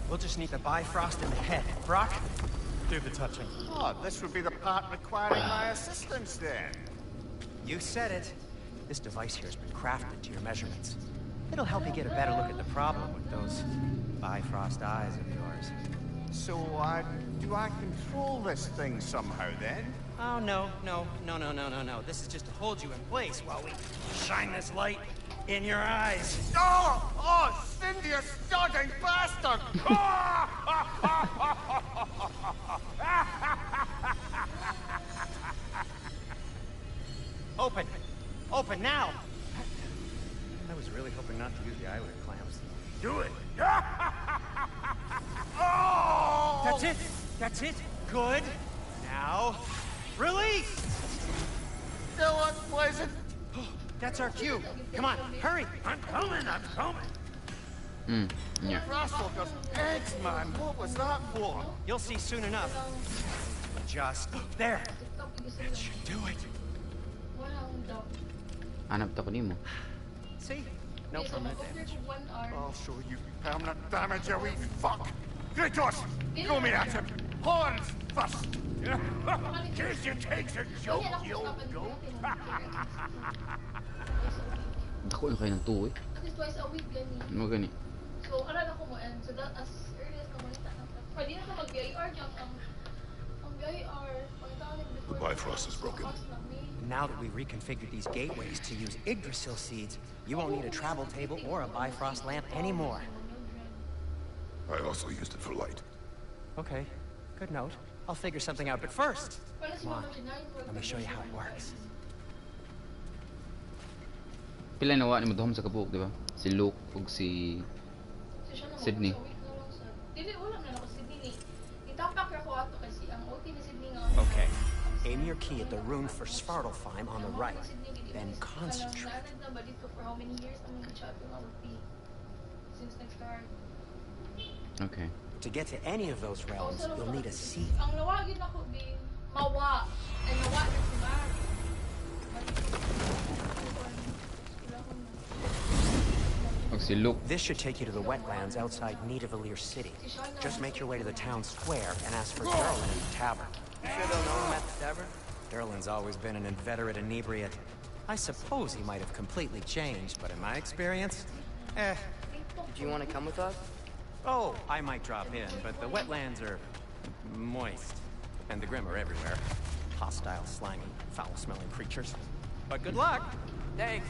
We'll just need the Bifrost in the head. Brock, do the touching. Oh, this would be the part requiring my assistance then. You said it. This device here has been crafted to your measurements. It'll help you get a better look at the problem with those Bifrost eyes of yours. So, do I control this thing somehow then? Oh, no. This is just to hold you in place while we shine this light in your eyes. Oh, Cindy, you stunning bastard! Open now! I was really hoping not to use the eyelid clamps. Do it! Oh! That's it! Good! Now, release! Still unpleasant. That's our cue. Come on, hurry! I'm coming! Yeah. Russell goes, eggs, man. What was that for? You'll see soon enough. Just there. That should do it. Hanap ako nimo. See? No permanent damage. I'll show you permanent damage, you wee fuck. Kratos, throw me at him. Horns first. In case you takes a joke, you old goat. Dako yung kayo ng tuwi. At least twice a week, gani. Ano gani? So, aral ako mo, and so that as early as kamalita na. Pwede na ka mag-VIR dyan. Ang VIR, pagkatawag The Bifrost is broken. Now that we've reconfigured these gateways to use Yggdrasil seeds, you won't need a travel table or a Bifrost lamp anymore. I also used it for light. Okay, good note. I'll figure something out, but first, come on, let me show you how it works. Pila nawa ni mo dohom sa kabuok, di ba? Si Luke ug si Sydney. Dili ulam na ako Sydney. Itapak ra ko ato kasi ang OT ni Sydney nga. Okay, aim your key at the rune for Svartalfheim on the right, then concentrate. For how many years ang chat nga OT since nag-start. Okay. To get to any of those realms, you'll need a seed. Ang nawagin ako bi mawa. Ay nawa na si Mar. Si Luke. This should take you to the wetlands outside Nidavellir City. Just make your way to the town square and ask for Derlin in the tavern. You sure they'll know him at the tavern? Derlin's always been an inveterate inebriate. I suppose he might have completely changed, but in my experience, Do you want to come with us? Oh, I might drop in, but the wetlands are moist. And the Grim are everywhere. Hostile, slimy, foul-smelling creatures. But good luck! Thanks.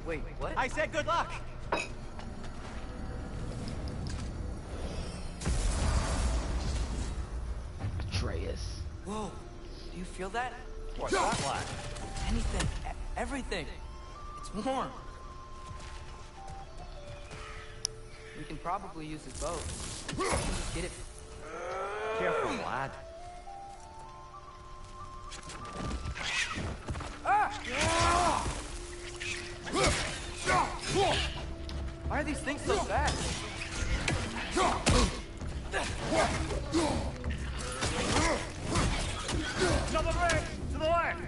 Wait, what? I said good luck! Atreus. Whoa, do you feel that? What's that like? Anything, everything. It's warm. We can probably use it both. Just get it. Careful, lad. Why are these things so fast? To the right! To the left!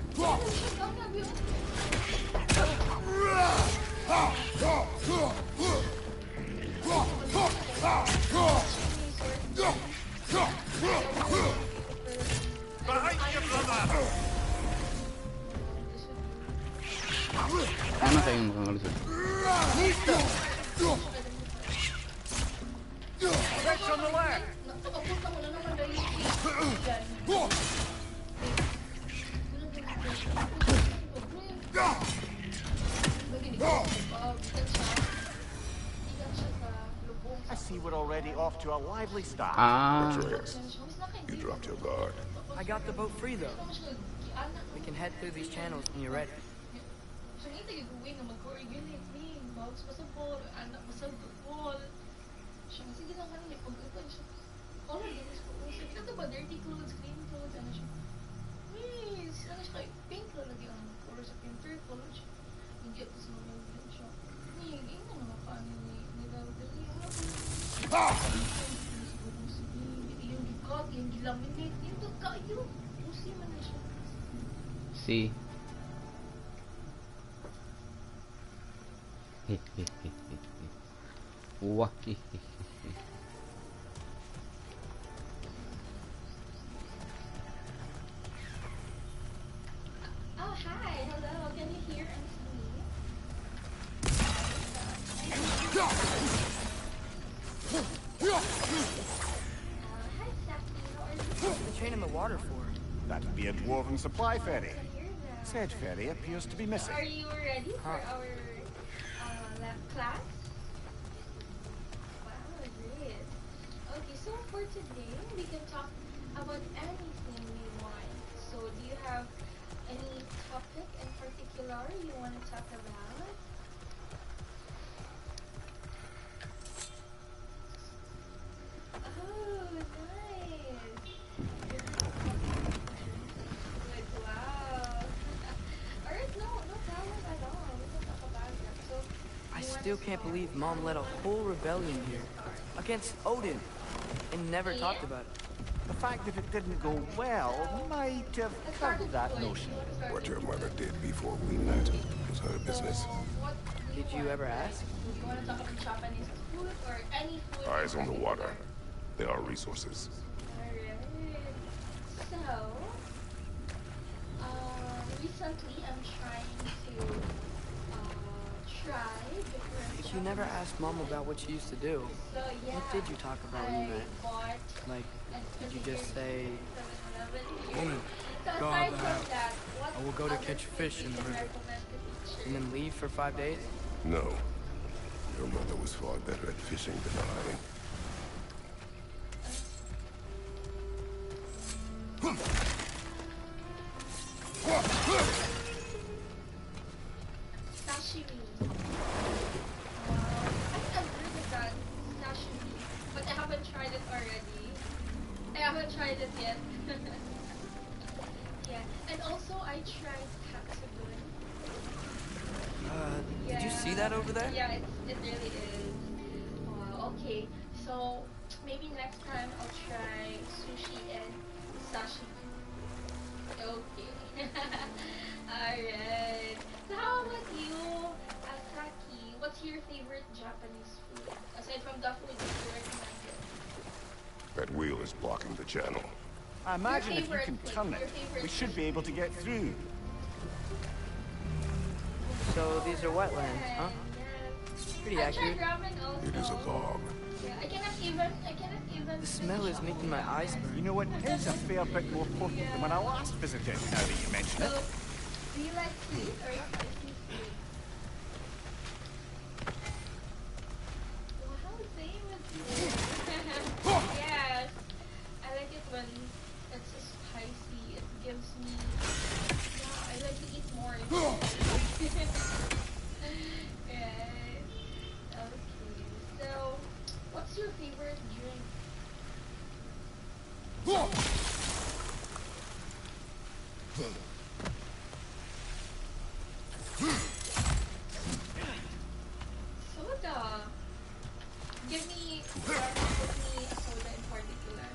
Ano sa yung makakalusot? That's on the left! Nakapunta ko na naman dahil I see we're already off to a lively start. Atreus, you dropped your guard. I got the boat free, though. We can head through these channels when you're ready. See? Wah. Oh, hi. Hello. Can you hear and see me? Hi, Saki. How are you? What's the chain in the water for? That'd be a dwarven supply ferry. I hear that. Said ferry appears to be missing. Are you ready for our lab class? Wow, great. Okay, so for today, we can talk about anything we want. So do you have any topic in particular you want to talk about? Oh, nice. Good, wow. Alright, no problem at all. We can talk about that. So, I still can't believe Mom led a whole rebellion here against Odin and never talked about it. The fact that it didn't go well might have covered that notion. What your mother did before we met was her business. What do Did you ever ask? You want to talk about Japanese food or any food? Eyes on the water. There are resources. Alright. So, recently I'm trying to try different. But you never asked Mom about what she used to do. So yeah. What did you talk about when you met? Bought Like, did you just say, 7-Eleven. Woman, So go aside out the from house. that, what I will go to other catch food fish in you the river. recommend to teach and then leave for 5 days? No. Your mother was far better at fishing than I. Sashimi. I've heard of that, sashimi, but I haven't tried it already. I haven't tried it yet. Yeah, and also I tried katsudon. Did you see that over there? Yeah, it really is. Wow, okay, so maybe next time I'll try sushi and sashimi. Okay. Alright. So how about you, Asaki? What's your favorite Japanese food? Aside from the food that you recommended. That wheel is blocking the channel. I imagine if you favorite can food, turn your it, favorite we should food. be able to get through. So these are wetlands, huh? Pretty I tried accurate. ramen also. It is a bog. Yeah, I cannot even. The smell is making my eyes burn. You know, it is a fair bit more potent than when I last visited, now that you mention So, it. do you like sweet or spicy food? Wow, same with you. Yes, I like it when it's spicy. It gives me. Yeah, I like to eat more. Right. Okay. So, what's your favorite drink? Soda. Give me a soda in particular.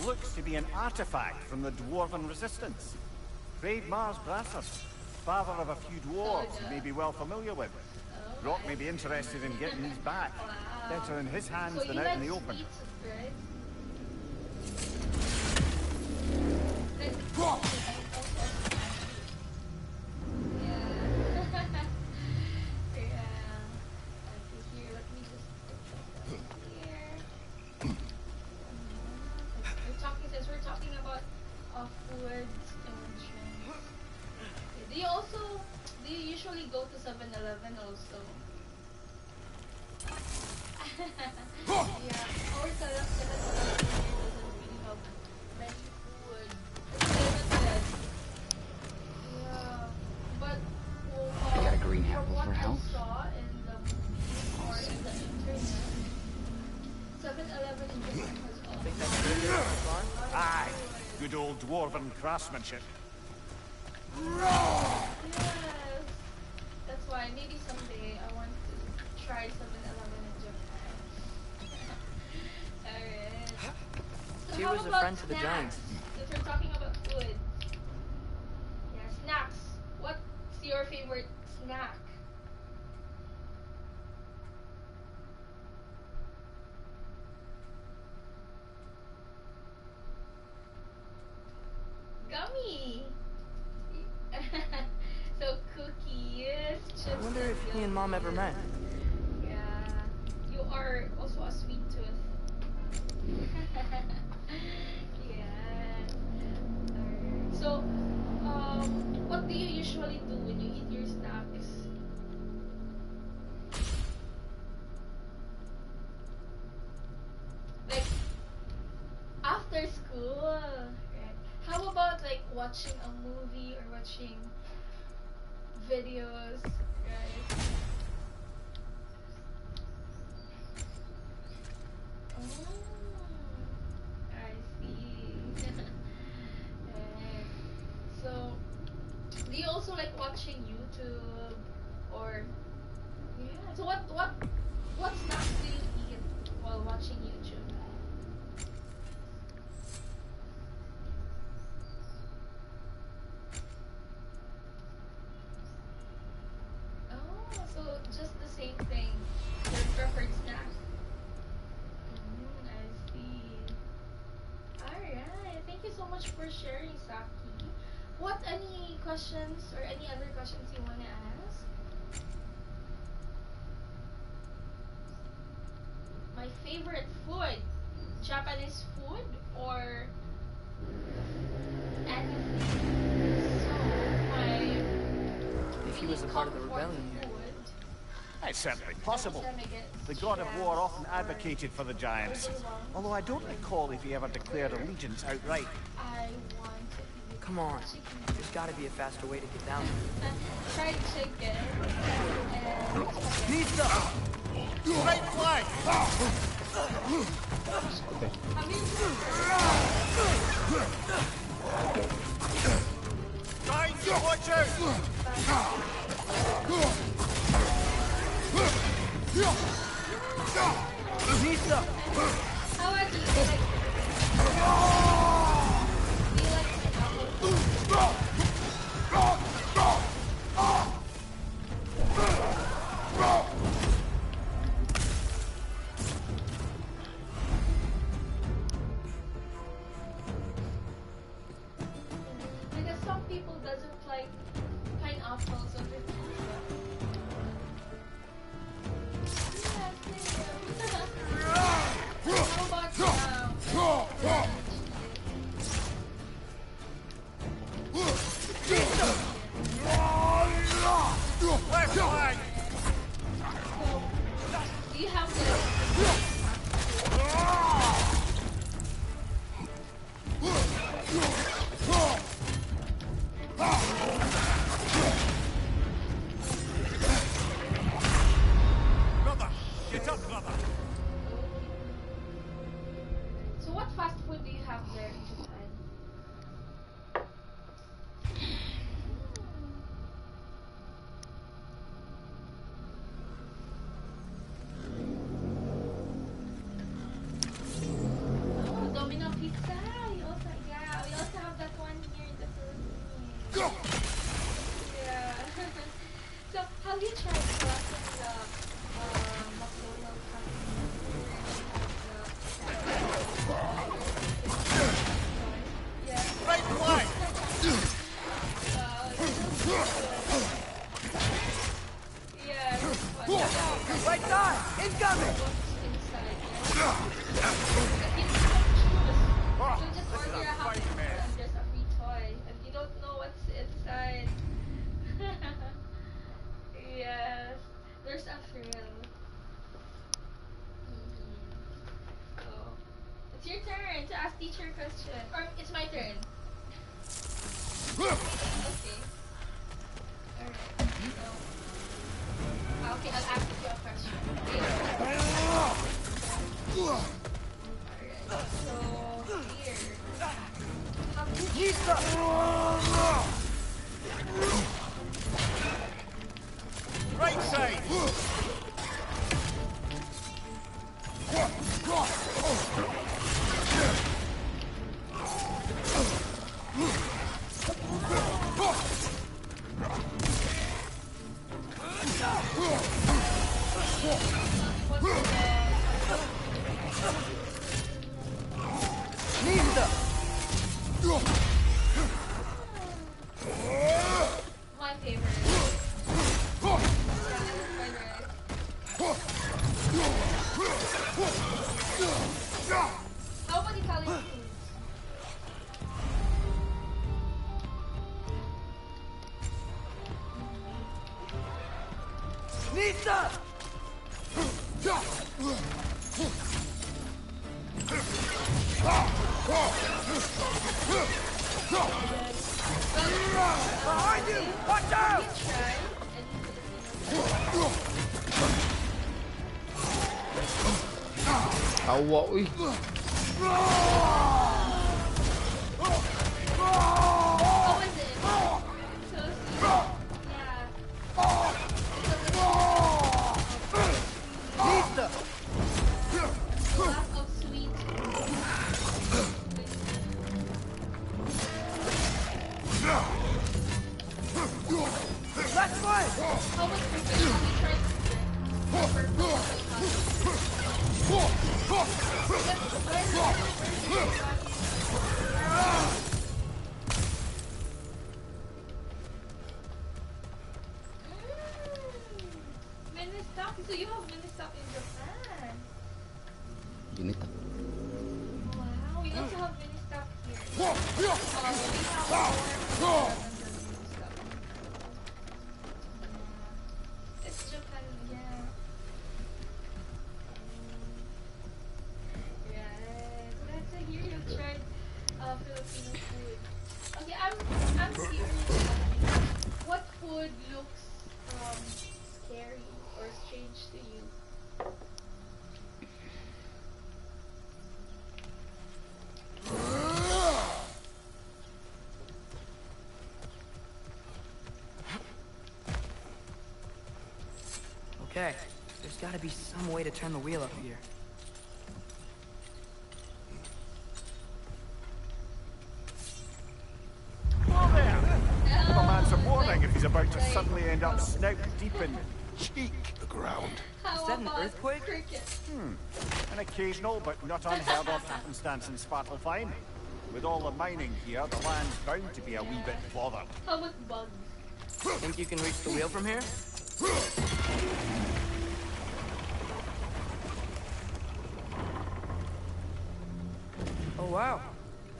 Looks to be an artifact from the Dwarven Resistance. Great Mars Brassers, father of a few dwarves you may be well familiar with. Rock may be interested in getting these back. Better in his hands So than you out like in the open. sweets, right? 7-Eleven also. Yeah, our setup 7-Eleven here doesn't really have many food. It's limited. Yeah, but I got a green from apple what for I health. saw in the movies or in the internet, 7-Eleven in Japan has a Aye, good old dwarven craftsmanship. Yes. That's why maybe someday I want to try 7-Eleven in Japan. Alright. So She how was a about friend to the snacks? Giants. Since we're talking about food. Yeah, snacks. What's your favorite snack? Gummy. So cookies, chips. I wonder if he and Mom ever met. Yeah. You are also a sweet tooth. Yeah. Alright. So, what do you usually do when you eat your snacks? Like, after school, right? How about like watching a movie or watching videos, right? Oh, I see. Right. So, do you also like watching YouTube or yeah? So what snacks do you eat while watching YouTube? Oh, so just the same thing. Your preferred snack. I see. Alright, thank you so much for sharing, Saki. What any questions or any other questions you want to ask? My favorite food? Japanese food or anything? So, my If he was a part of the rebellion here. It's certainly possible. The god of war often advocated for the Giants, although I don't recall if he ever declared allegiance outright. I want to eat Come on. chicken. There's gotta be a faster way to get down there. Fried chicken and spaghetti. Need some! Right flag! Have you Guys, watch out! Need some! how about you? Do you like because some people doesn't like pineapples on their pizza. How about Left flag! do you have the Brother! Get up, brother! so what fast food do you have there in Japan? Oh, Domino Pizza. We also have that one here in the Philippines. Yeah. So have you tried crossing the McDonald's yeah. Right flag! Yeah, it's fun. Right side! Incoming! Inside, yeah. You just order a hot This is pizza a and fight, man. there's a free toy. And you don't know what's inside. question. Or it's my turn. Okay. Alright. Okay, I'll ask you a question. Alright, so here. Right side! My favorite. How about Italian food? Nita! Behind you! Watch out! Tawa, uy. How was it? So sweet. Yeah. Nita! Lack of sweet. That's fine! How much cricket have you tried? Ministop. So you have Ministop in Japan. Ginita. Wow, we also have Ministop here. We have more. It's Japan, yeah. Yes, glad to hear you tried Filipino food. Okay, I'm curious. What food looks scary or strange to you? Okay, there's gotta be some way to turn the wheel up here. Whoa there! Give a man some warning if he's about to suddenly end up snout deep in cheek. The ground. How Is that an about earthquake? cricket? An occasional but not unheard of happenstance in Svartalfheim. With all the mining here, the land's bound to be a wee bit bothered. How about bugs? Think you can reach the wheel from here? Oh wow,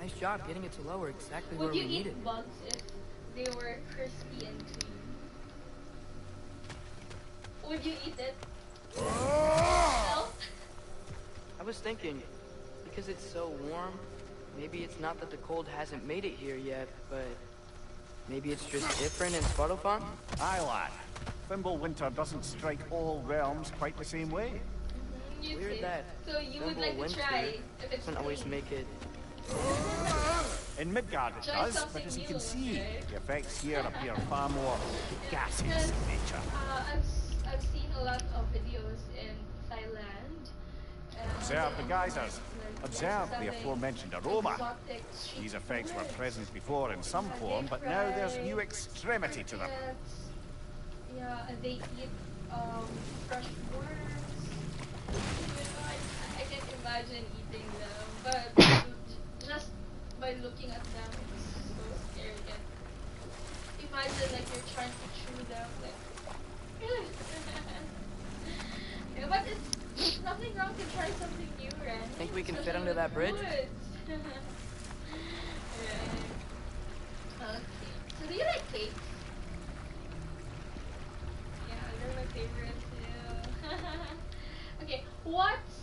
nice job getting it to lower exactly where Would we you need it. eat bugs if they were crispy and clean? Would you eat it? No? I was thinking, because it's so warm, maybe it's not that the cold hasn't made it here yet, but maybe it's just different in Svartalfheim? Aye, lad. Winter doesn't strike all realms quite the same way. You Weird say. that So you would like to winter try if it's doesn't always clean. make it. In Midgard it Try does, but something as you new, can see, okay? the effects here appear far more gaseous Because, in nature. I've seen a lot of videos in Thailand. Observe the geysers. Observe the aforementioned aroma. Exotic street These effects were foods. present before in some And form, they but now there's fry new extremity to them. crickets. Yeah, and they eat fresh worms. You know, I can't imagine eating them, but just by looking at them, it's so scary. And imagine like you're trying to chew them, like. Yeah, but it's nothing wrong to try something new, right? Think we can fit Especially under with that bridge? food. Right. Okay. So do you like cake? Yeah, they're my favorite too. Okay, what's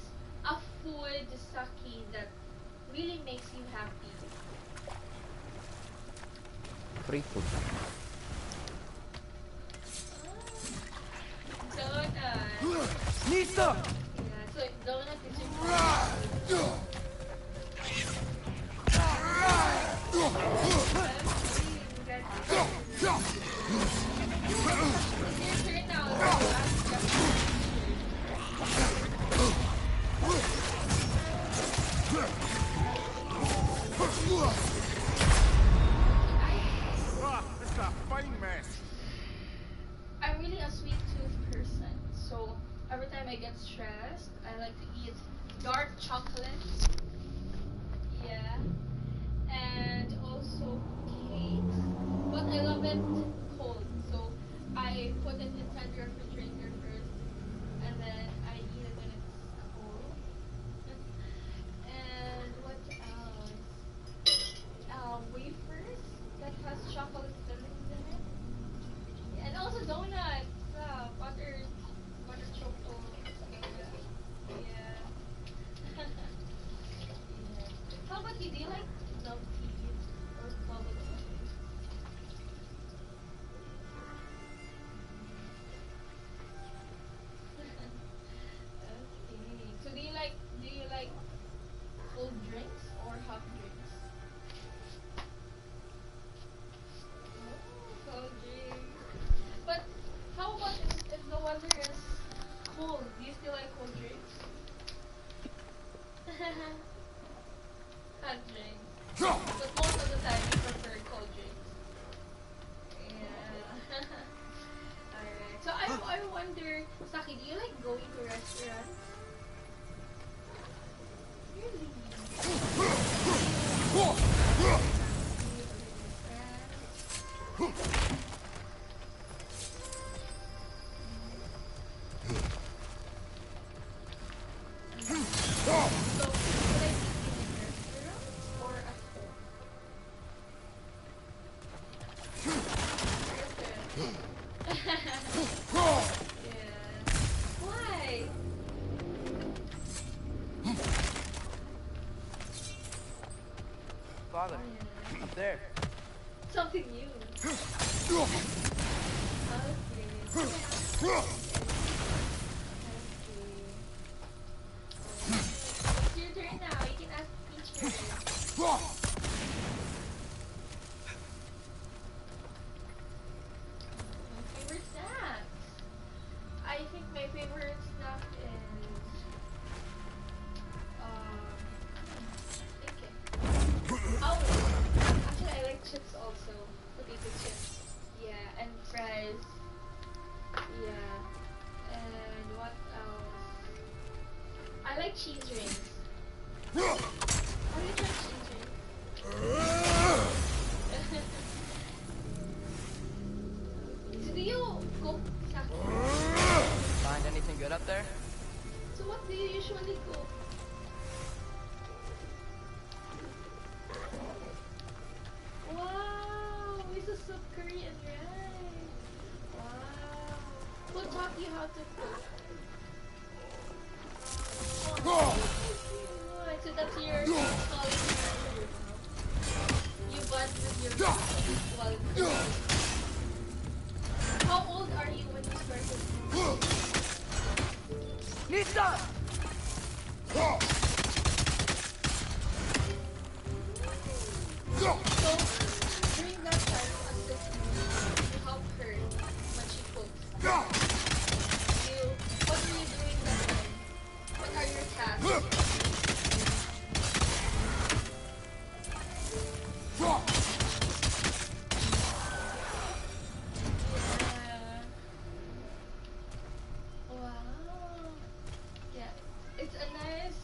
a food, Saki, that really makes you happy? Free food. Donut. Nista! Yeah, so donut is your Ah, it's a fine mess. I'm really a sweet tooth person, so every time I get stressed, I like to eat dark chocolate. Yeah. And also cakes. But I love it cold, so I put it inside the refrigerator first, and then I eat it when it's cold. And what else? Wafers that has chocolate fillings in it. Yeah, and also donuts. Butter choco donut. Yeah. Yeah. How about you? Do you like love tea or bubble tea? Okay. So do you like cold drinks or hot drinks? Oh, cold drinks. But how about if the weather is cold? Do you still like cold drinks? Hot drinks. But most of the time you prefer cold drinks. Yeah. Alright. So I wonder, Saki, do you like going to restaurants? Really? So, would I be in a restaurant or at home? Yeah. Why? Father, up there. Something new. Okay. It's your turn now. You can ask teacher. My favorite snacks. I think my favorite snack is thinking. Oh, actually I like chips also. Potato chips. Yeah, and fries. Yeah. And what else? I like cheese rings. Have you tried cheese rings? So do you cook sake? Find anything good up there? So what do you usually cook? Wow, miso soup curry and rice. Wow. Who taught you how to cook? Oh, so that's your college friend. You bond with your friends while cooking. How old are you when you started cooking? Nista! So, during that time, you assist me to help her when she cooks. What do you do in that time? What are your tasks? Yeah. Wow. Yeah. It's a nice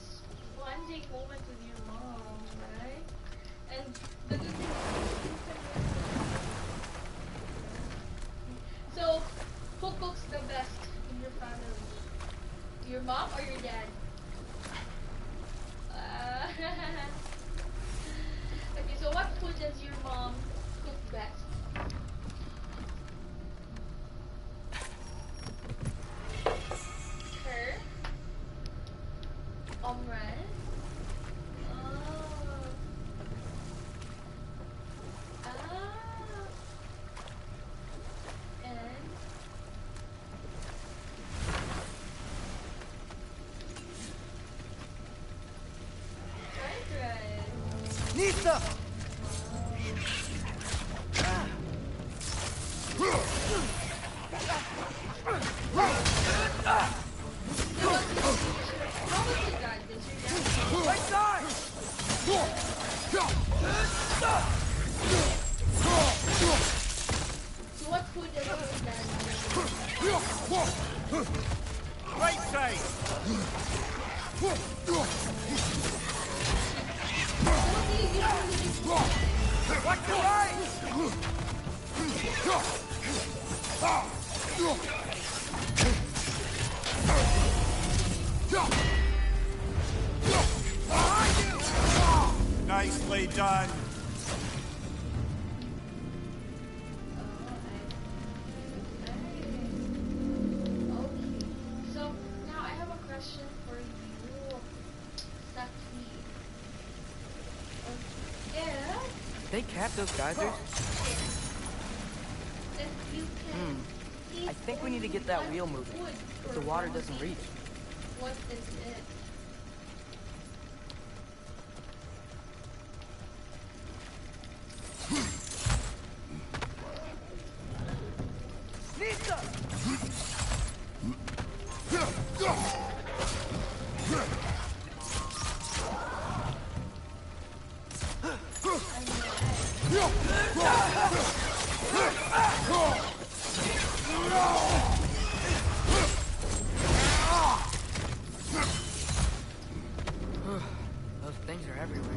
Right side! Watch your right! Nicely done. So now I have a question for you, Saki. If They cap those geysers? you can I think we need to get that wheel moving. If the water doesn't reach. What is it? Nita! Those things are everywhere.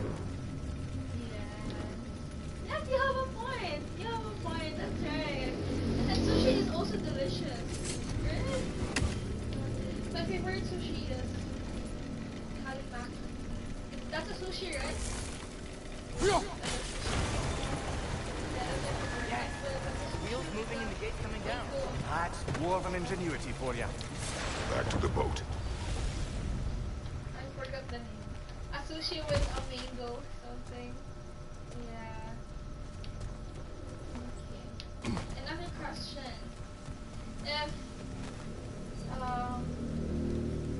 Yes, you have a point. You have a point. That's right. And sushi is also delicious. Right? My favorite sushi is kalimaki. That's a sushi, right? Wheels moving and the gate coming down. That's dwarven ingenuity for you. Back to the boat. I forgot the name. A sushi with a mango something. Yeah. Okay. Another question.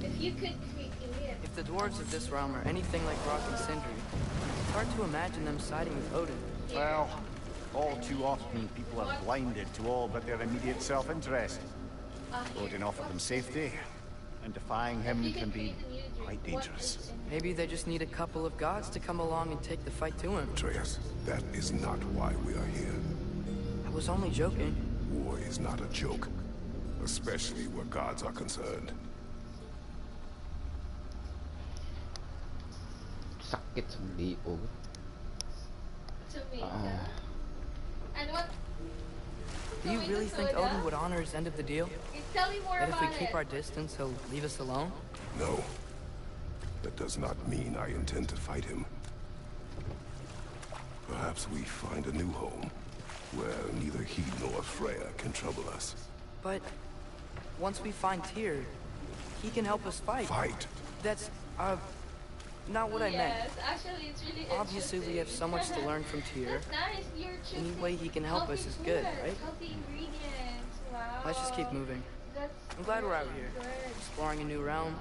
If you could create If the dwarves of this realm are anything like Rock and Sindri, it's hard to imagine them siding with Odin. Well, all too often people are blinded to all but their immediate self-interest. Odin offered them safety, and defying him can be quite dangerous. Maybe they just need a couple of gods to come along and take the fight to him. Atreus, that is not why we are here. I was only joking. War is not a joke, especially where gods are concerned. Sakit sa liog. Jamaica. And what? Do you really think soda? Odin would honor his end of the deal? Tell me more That if we about keep it. our distance, he'll leave us alone? No. That does not mean I intend to fight him. Perhaps we find a new home, where neither he nor Freya can trouble us. But once we find Tyr, he can help us fight. Fight? That's, not what I meant. Yes, actually, it's really Obviously, we have so much to learn from Tyr. That's nice. You're Any choosing way he can help us healthy is good, food, right? Healthy ingredients. Wow. Let's just keep moving. That's I'm glad we're out really here, good. exploring a new realm.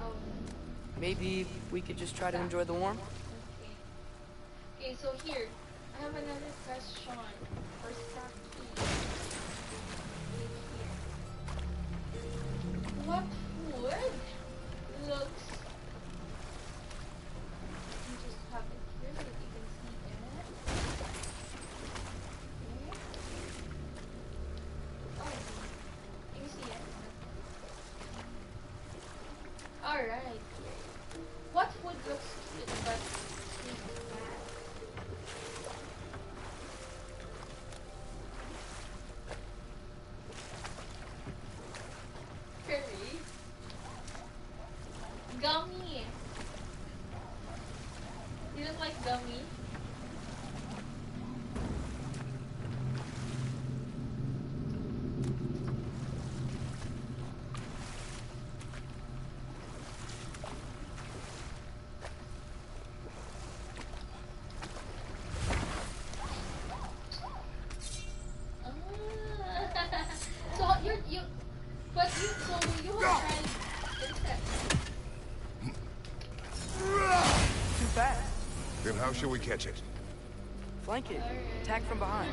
Maybe we could just try to enjoy the warmth? Okay, so here, I have another question for Saki. What food looks... Let me just have it here so that you can see it. Okay. Oh, you see it. Alright. What food looks cute but tastes bad? Curry. Gummy. You don't like gummy? So you have tried insects. Too fast. Then how shall we catch it? Flank it. Attack from behind.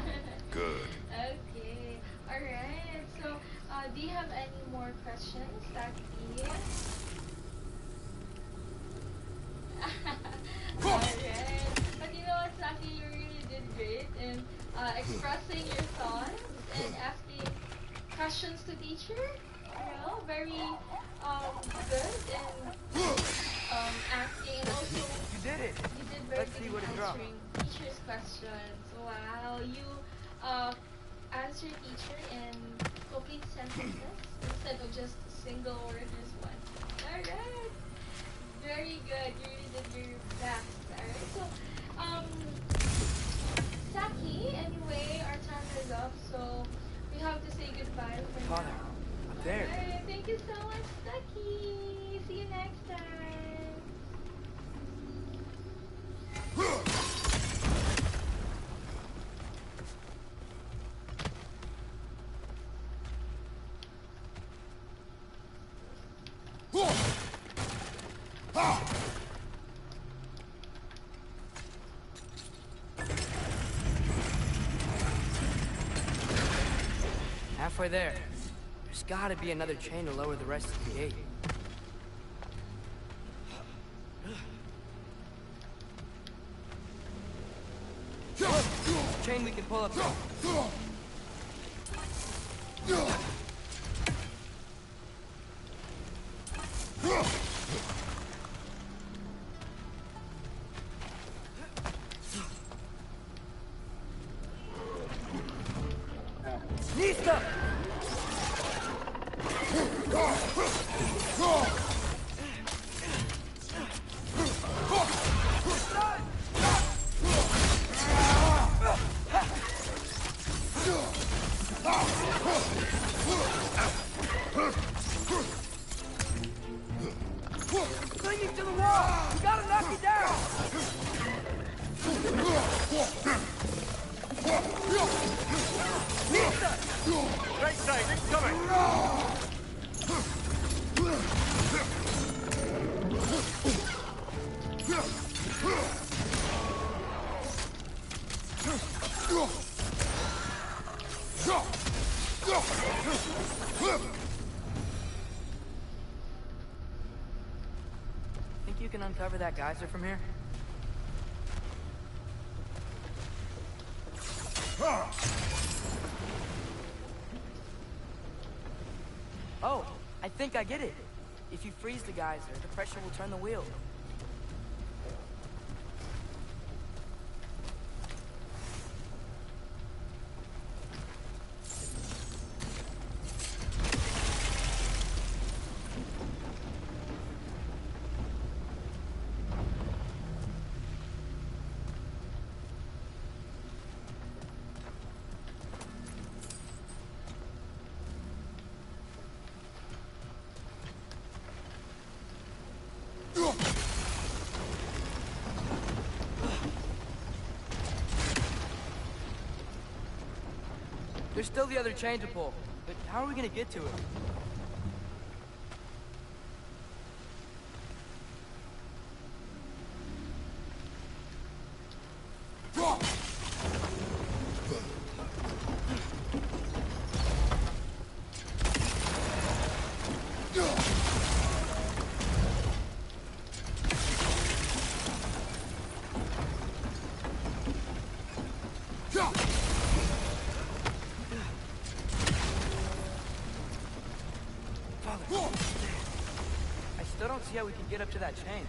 Good. Okay. Alright. So, do you have any more questions, Saki? Alright. But you know what, Saki, you really did great in expressing your thoughts and asking questions to teacher. You know, very good in asking, and also You did it. you did very Let's good see in what it dropped. answering teacher's questions. Wow, you answer teacher in complete sentences instead of just a single word as one. Alright. Very good. You really did your best. Alright. So Saki, anyway, our time is up, so we have to say goodbye for Father, now. up there. Alright, thank you so much, Saki. See you next time. Halfway there. There's gotta be another chain to lower the rest of the gate. Chain we can pull up. Lista! Clinging to the wall! You gotta knock it down! Right side, incoming! Think you can uncover that geyser from here? Oh, I think I get it. If you freeze the geyser, the pressure will turn the wheel. There's still the other chain to pull, but how are we gonna get to it? I still don't see how we can get up to that chain.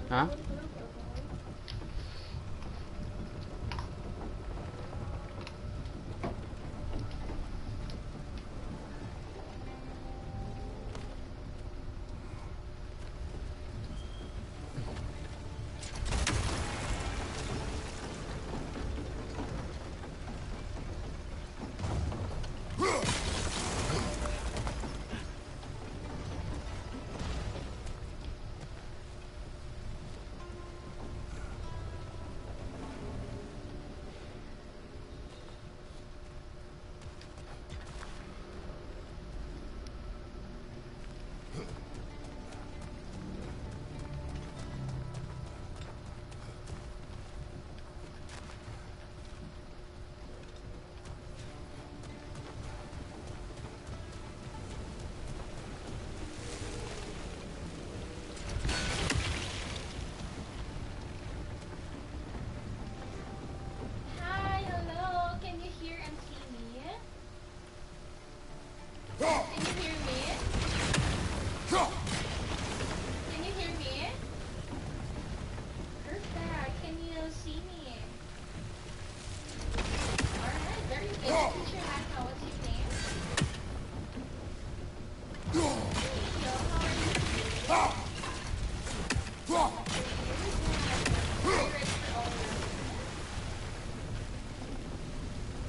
Hah?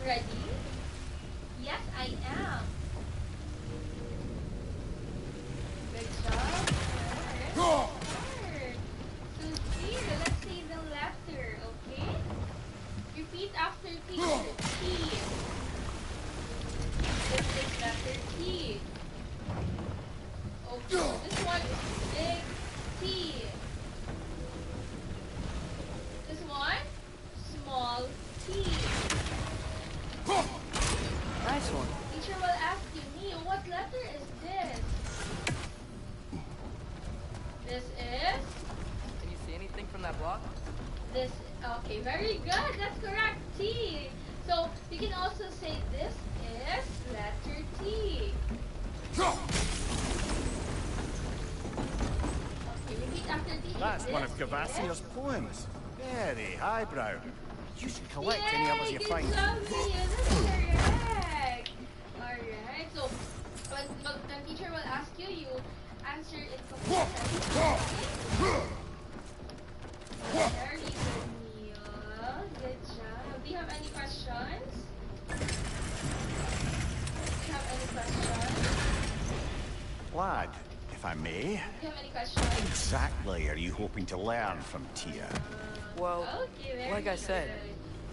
Ready? Yes, I am. Good job. Hard. So here, let's say the letter, okay? Repeat after teacher. T. This is letter T. Okay, this one is big T. This one, small T. Nice one. Teacher will ask you, Neo, what letter is this? This is? Can you see anything from that block? This, okay, very good. That's correct. T. So you can also say this is letter T. Okay, repeat after T. That's one of This Gavassia's poems. Very highbrow. You should collect Yay, any others you good find. job, Neo. That's correct. Alright, so when teacher will ask you, you answer it completely. Very good, Neo. Good job. Do you have any questions? Do you have any questions? Lad, if I may, Do you have any questions? exactly are you hoping to learn from Tia? Well, Okay, very like I said, good.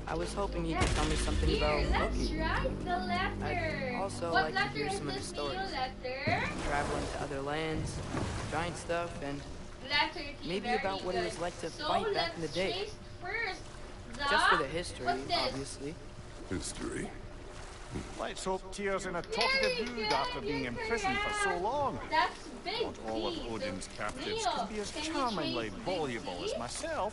I was hoping you could tell me something Here, about let's Loki. write the letter. I'd also what like to letter hear is some of the this, stories. Neo? Letter? Traveling to other lands, giant stuff, and Letter T. maybe very about what it good. was like to So fight back in the let's day. trace first Just for the history, What's this? obviously. History. Let's hope Tia's in a talkative Very mood good, after being you're imprisoned for so correct. long. That's big Not all of T. Odin's So, captives Neo, can be as can you charmingly trace big voluble T? as myself.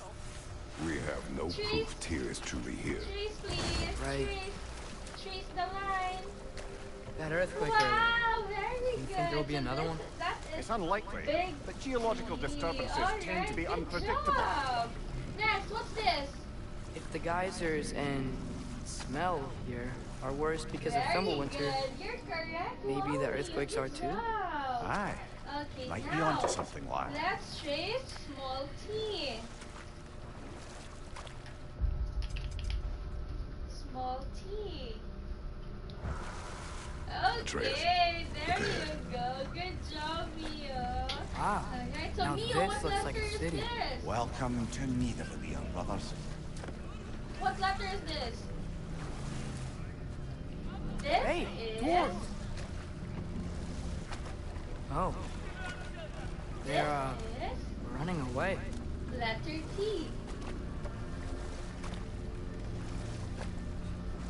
We have no proof Tyr is truly here. Trace, please. Right. Trace the line. That earthquake earlier. Wow, very good. You think there'll be another one? That is It's unlikely, big but geological disturbances Alright, tend to be good unpredictable. job. Next, what's this? If the geysers and smell here are worse because of Very Fimbulwinter, good. You're correct. maybe Wow, the Neo, earthquakes good are too? job. Aye, Okay, might now, be onto something, lad. let's trace small t. Small t. Trace. Okay, there you go. Good job, Mio. Wow. Alright, so Now Mio, this what looks like letter a is city. this? Welcome to Nidavellir, brothers. What letter is this? This Hey, is... dwarves. Oh. They're, This running away. is letter T.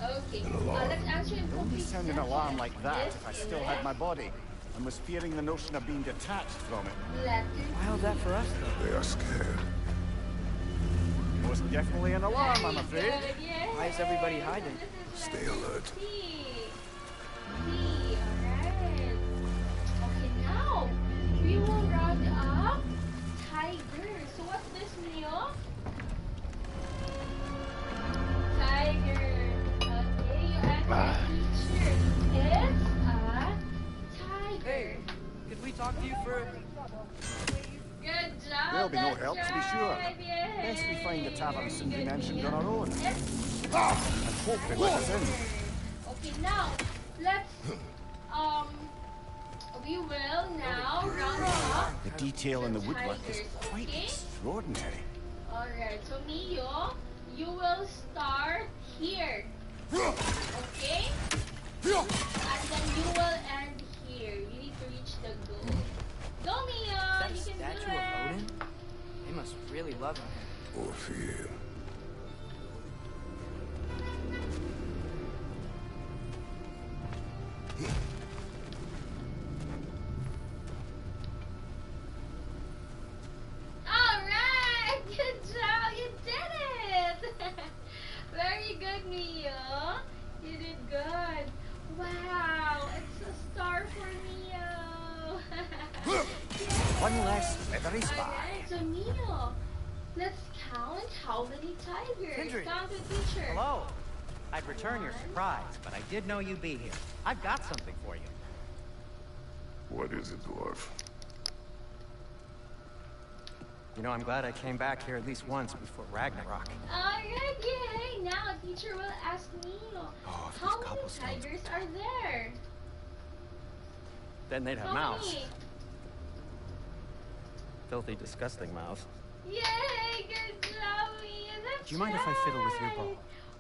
Okay, let's answer in Don't be complete sounding an alarm sentence. like that This if I still is had my body and was fearing the notion of being detached from it. letter Why held that for us, though? They are scared. Most definitely an alarm, I'm Very afraid. good, yes. Why is everybody hiding? This is Stay letter alert. T. T, alright. Okay, now we will round up tiger. So what's this, Neo? Tiger. Okay, you answer teacher. It's a tiger. Hey, could we talk to you for Good job. There'll be no that's help, to be sure. right, yay. Best we find the tavern Cindy Good, mentioned Neo. on our own. Yes. And hope they let us in. Okay, now let's we will now round up. The detail in the woodwork is tigers, quite okay? extraordinary. Alright, so Mio, you will start here. Okay? And then you will end here. You need to reach the goal. Go Mio! is that a You can statue do of it! Odin? They must really love him. Or fear. Alright! Good job! You did it! Very good, Mio. You did good. Wow! It's a star for Mio. One less feathery spy. Alright, so Mio, let's count how many tigers. Hendrik. Count the teacher. Hello. I'd return your surprise, but I did know you'd be here. I've got something for you. What is it, dwarf? You know, I'm glad I came back here at least once before Ragnarok. Alright, yay! Now a teacher will ask me, Oh, if how these many cobblestones- tigers are there? Then they'd have How mouths. many? Filthy, disgusting mouths. Yay! Good job, Mia! That's Do you mind if I fiddle with your bow?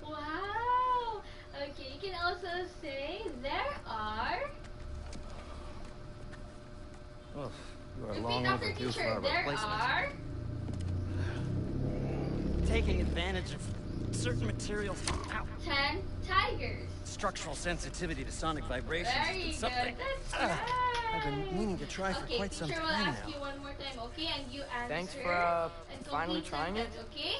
Wow! Okay, you can also say there are... Oh, you are Repeat long after overdue for teacher. a There replacement. are... Taking advantage of certain materials. Ow. 10 tigers. Structural sensitivity to sonic vibrations. Very It's good. something. That's right. I've been meaning to try for Okay, quite some teacher will time ask now. you one more time, okay? And you answer. Thanks for, and finally complete trying it. sentence, okay?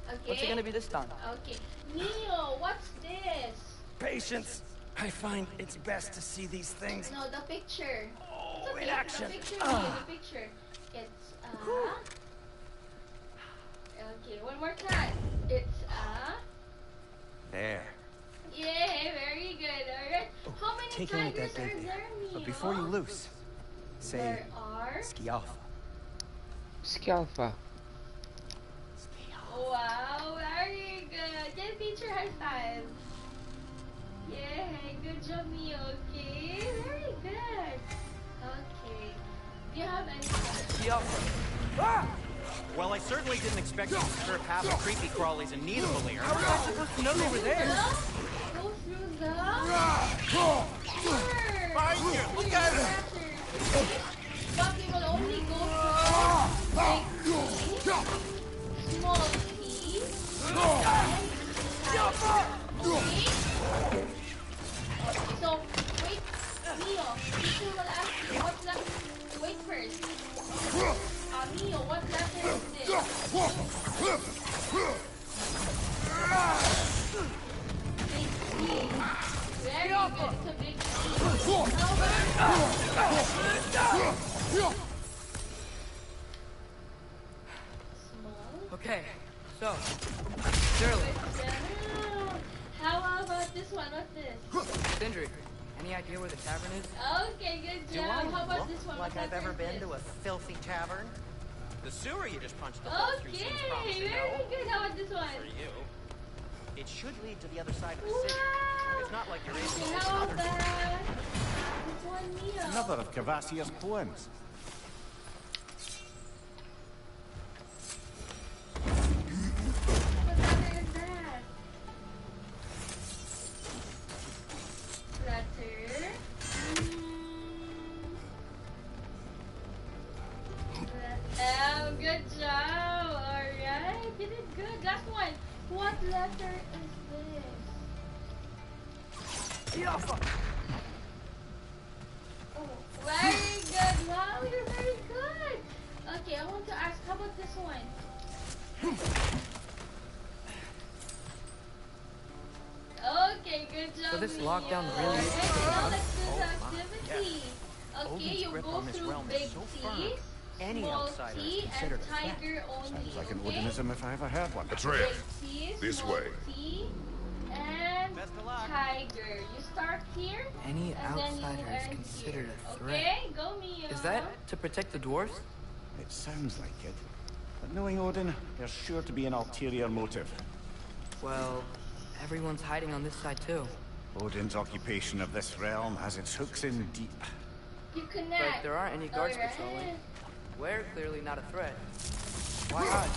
Okay. What's it gonna be this time? Okay. Neo, what's this? Patience. I find it's best to see these things. No, the picture. Oh, It's okay. in action. The picture, Neo, the picture. It's Okay, one more time. It's There. Yay, very good. Alright. How many Take aim at tigers that are baby. there, Neo? But before you loose, say There are... Skialfa. Scalfa. Wow, very good. Give teacher high five. Yay, good job, Neo. Okay, very good. Okay. Do you have any questions? Well, I certainly didn't expect you to disturb half the creepy crawlies in need of a lair. How was I supposed to know they were there? Go through the door. Behind you! Look at it! But we will only go through big T, small T, okay? So, wait, Neo, teacher will ask you what letter. Wait first. Neo, what letter is this? Big T. Very good. It's a big T. Small. Okay, so, Shirley, How about this one? What's this? Sindri, any idea where the tavern is? Okay, good Do job. I How about look this one? like What I've letter ever is been this? to a filthy tavern? The sewer you just punched the hole through Okay, seems promising, very no? good. How about this one? For you. It should lead to the other side of the Wow. city. It's not like you're able to Okay, miss how another. about that? This one, Neo. Another of Cavassier's poems. What letter is that? Letter. Good job. Alright, you did good. Last one. What letter is this? Oh, very good. Wow, you're very good. Okay, I want to ask, how about this one? Okay, good job. So this Mio. lockdown really is Alright, now let's do the my. activity. Okay, Odin's you grip go on this through realm is big so T, firm, any small outsider is T, and considered a threat. tiger only. Sounds like an okay? Odinism if I ever heard one. Atreus, Big T, this small way. T, and Best of luck. tiger. You start here, Any and then you outsider is end considered here. a threat. Okay, go Mio. Is that to protect the dwarves? It sounds like it. But knowing Odin, there's sure to be an ulterior motive. Well, everyone's hiding on this side too. Odin's occupation of this realm has its hooks in deep. You connect. But there aren't any guards Alright. patrolling. We're clearly not a threat. Why not?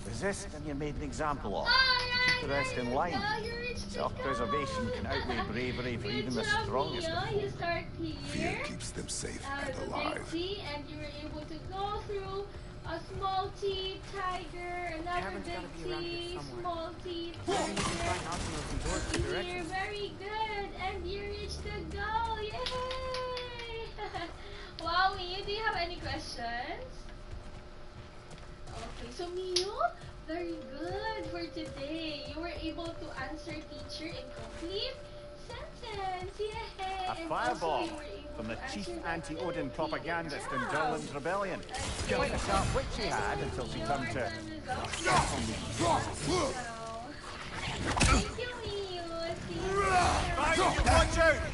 Resist and you're made an example of. Alright, Keep the rest there in you line. go, you reached the Self-preservation goal. can outweigh bravery for Good even the job, strongest Mio. of You start Fear here. keeps them safe and The big alive. T, and you were able to go through a small T, tiger, another Tavern's gotta be big around here T, somewhere. small T, Maybe you can try tiger. knocking on some doors in You're directions. very good, and you reached the goal. Yay! Wow, Mio, do you have any questions? Okay, so Mio, very good for today. You were able to answer teacher in complete sentence. Yay! A And fireball also you were able from the to chief answer the anti-Odin activity. propagandist in Good job. Durlin's rebellion. Okay. Quite a sharp wit she had until she Your turned to... time is up. Thank you, Mio. See you later. Watch out!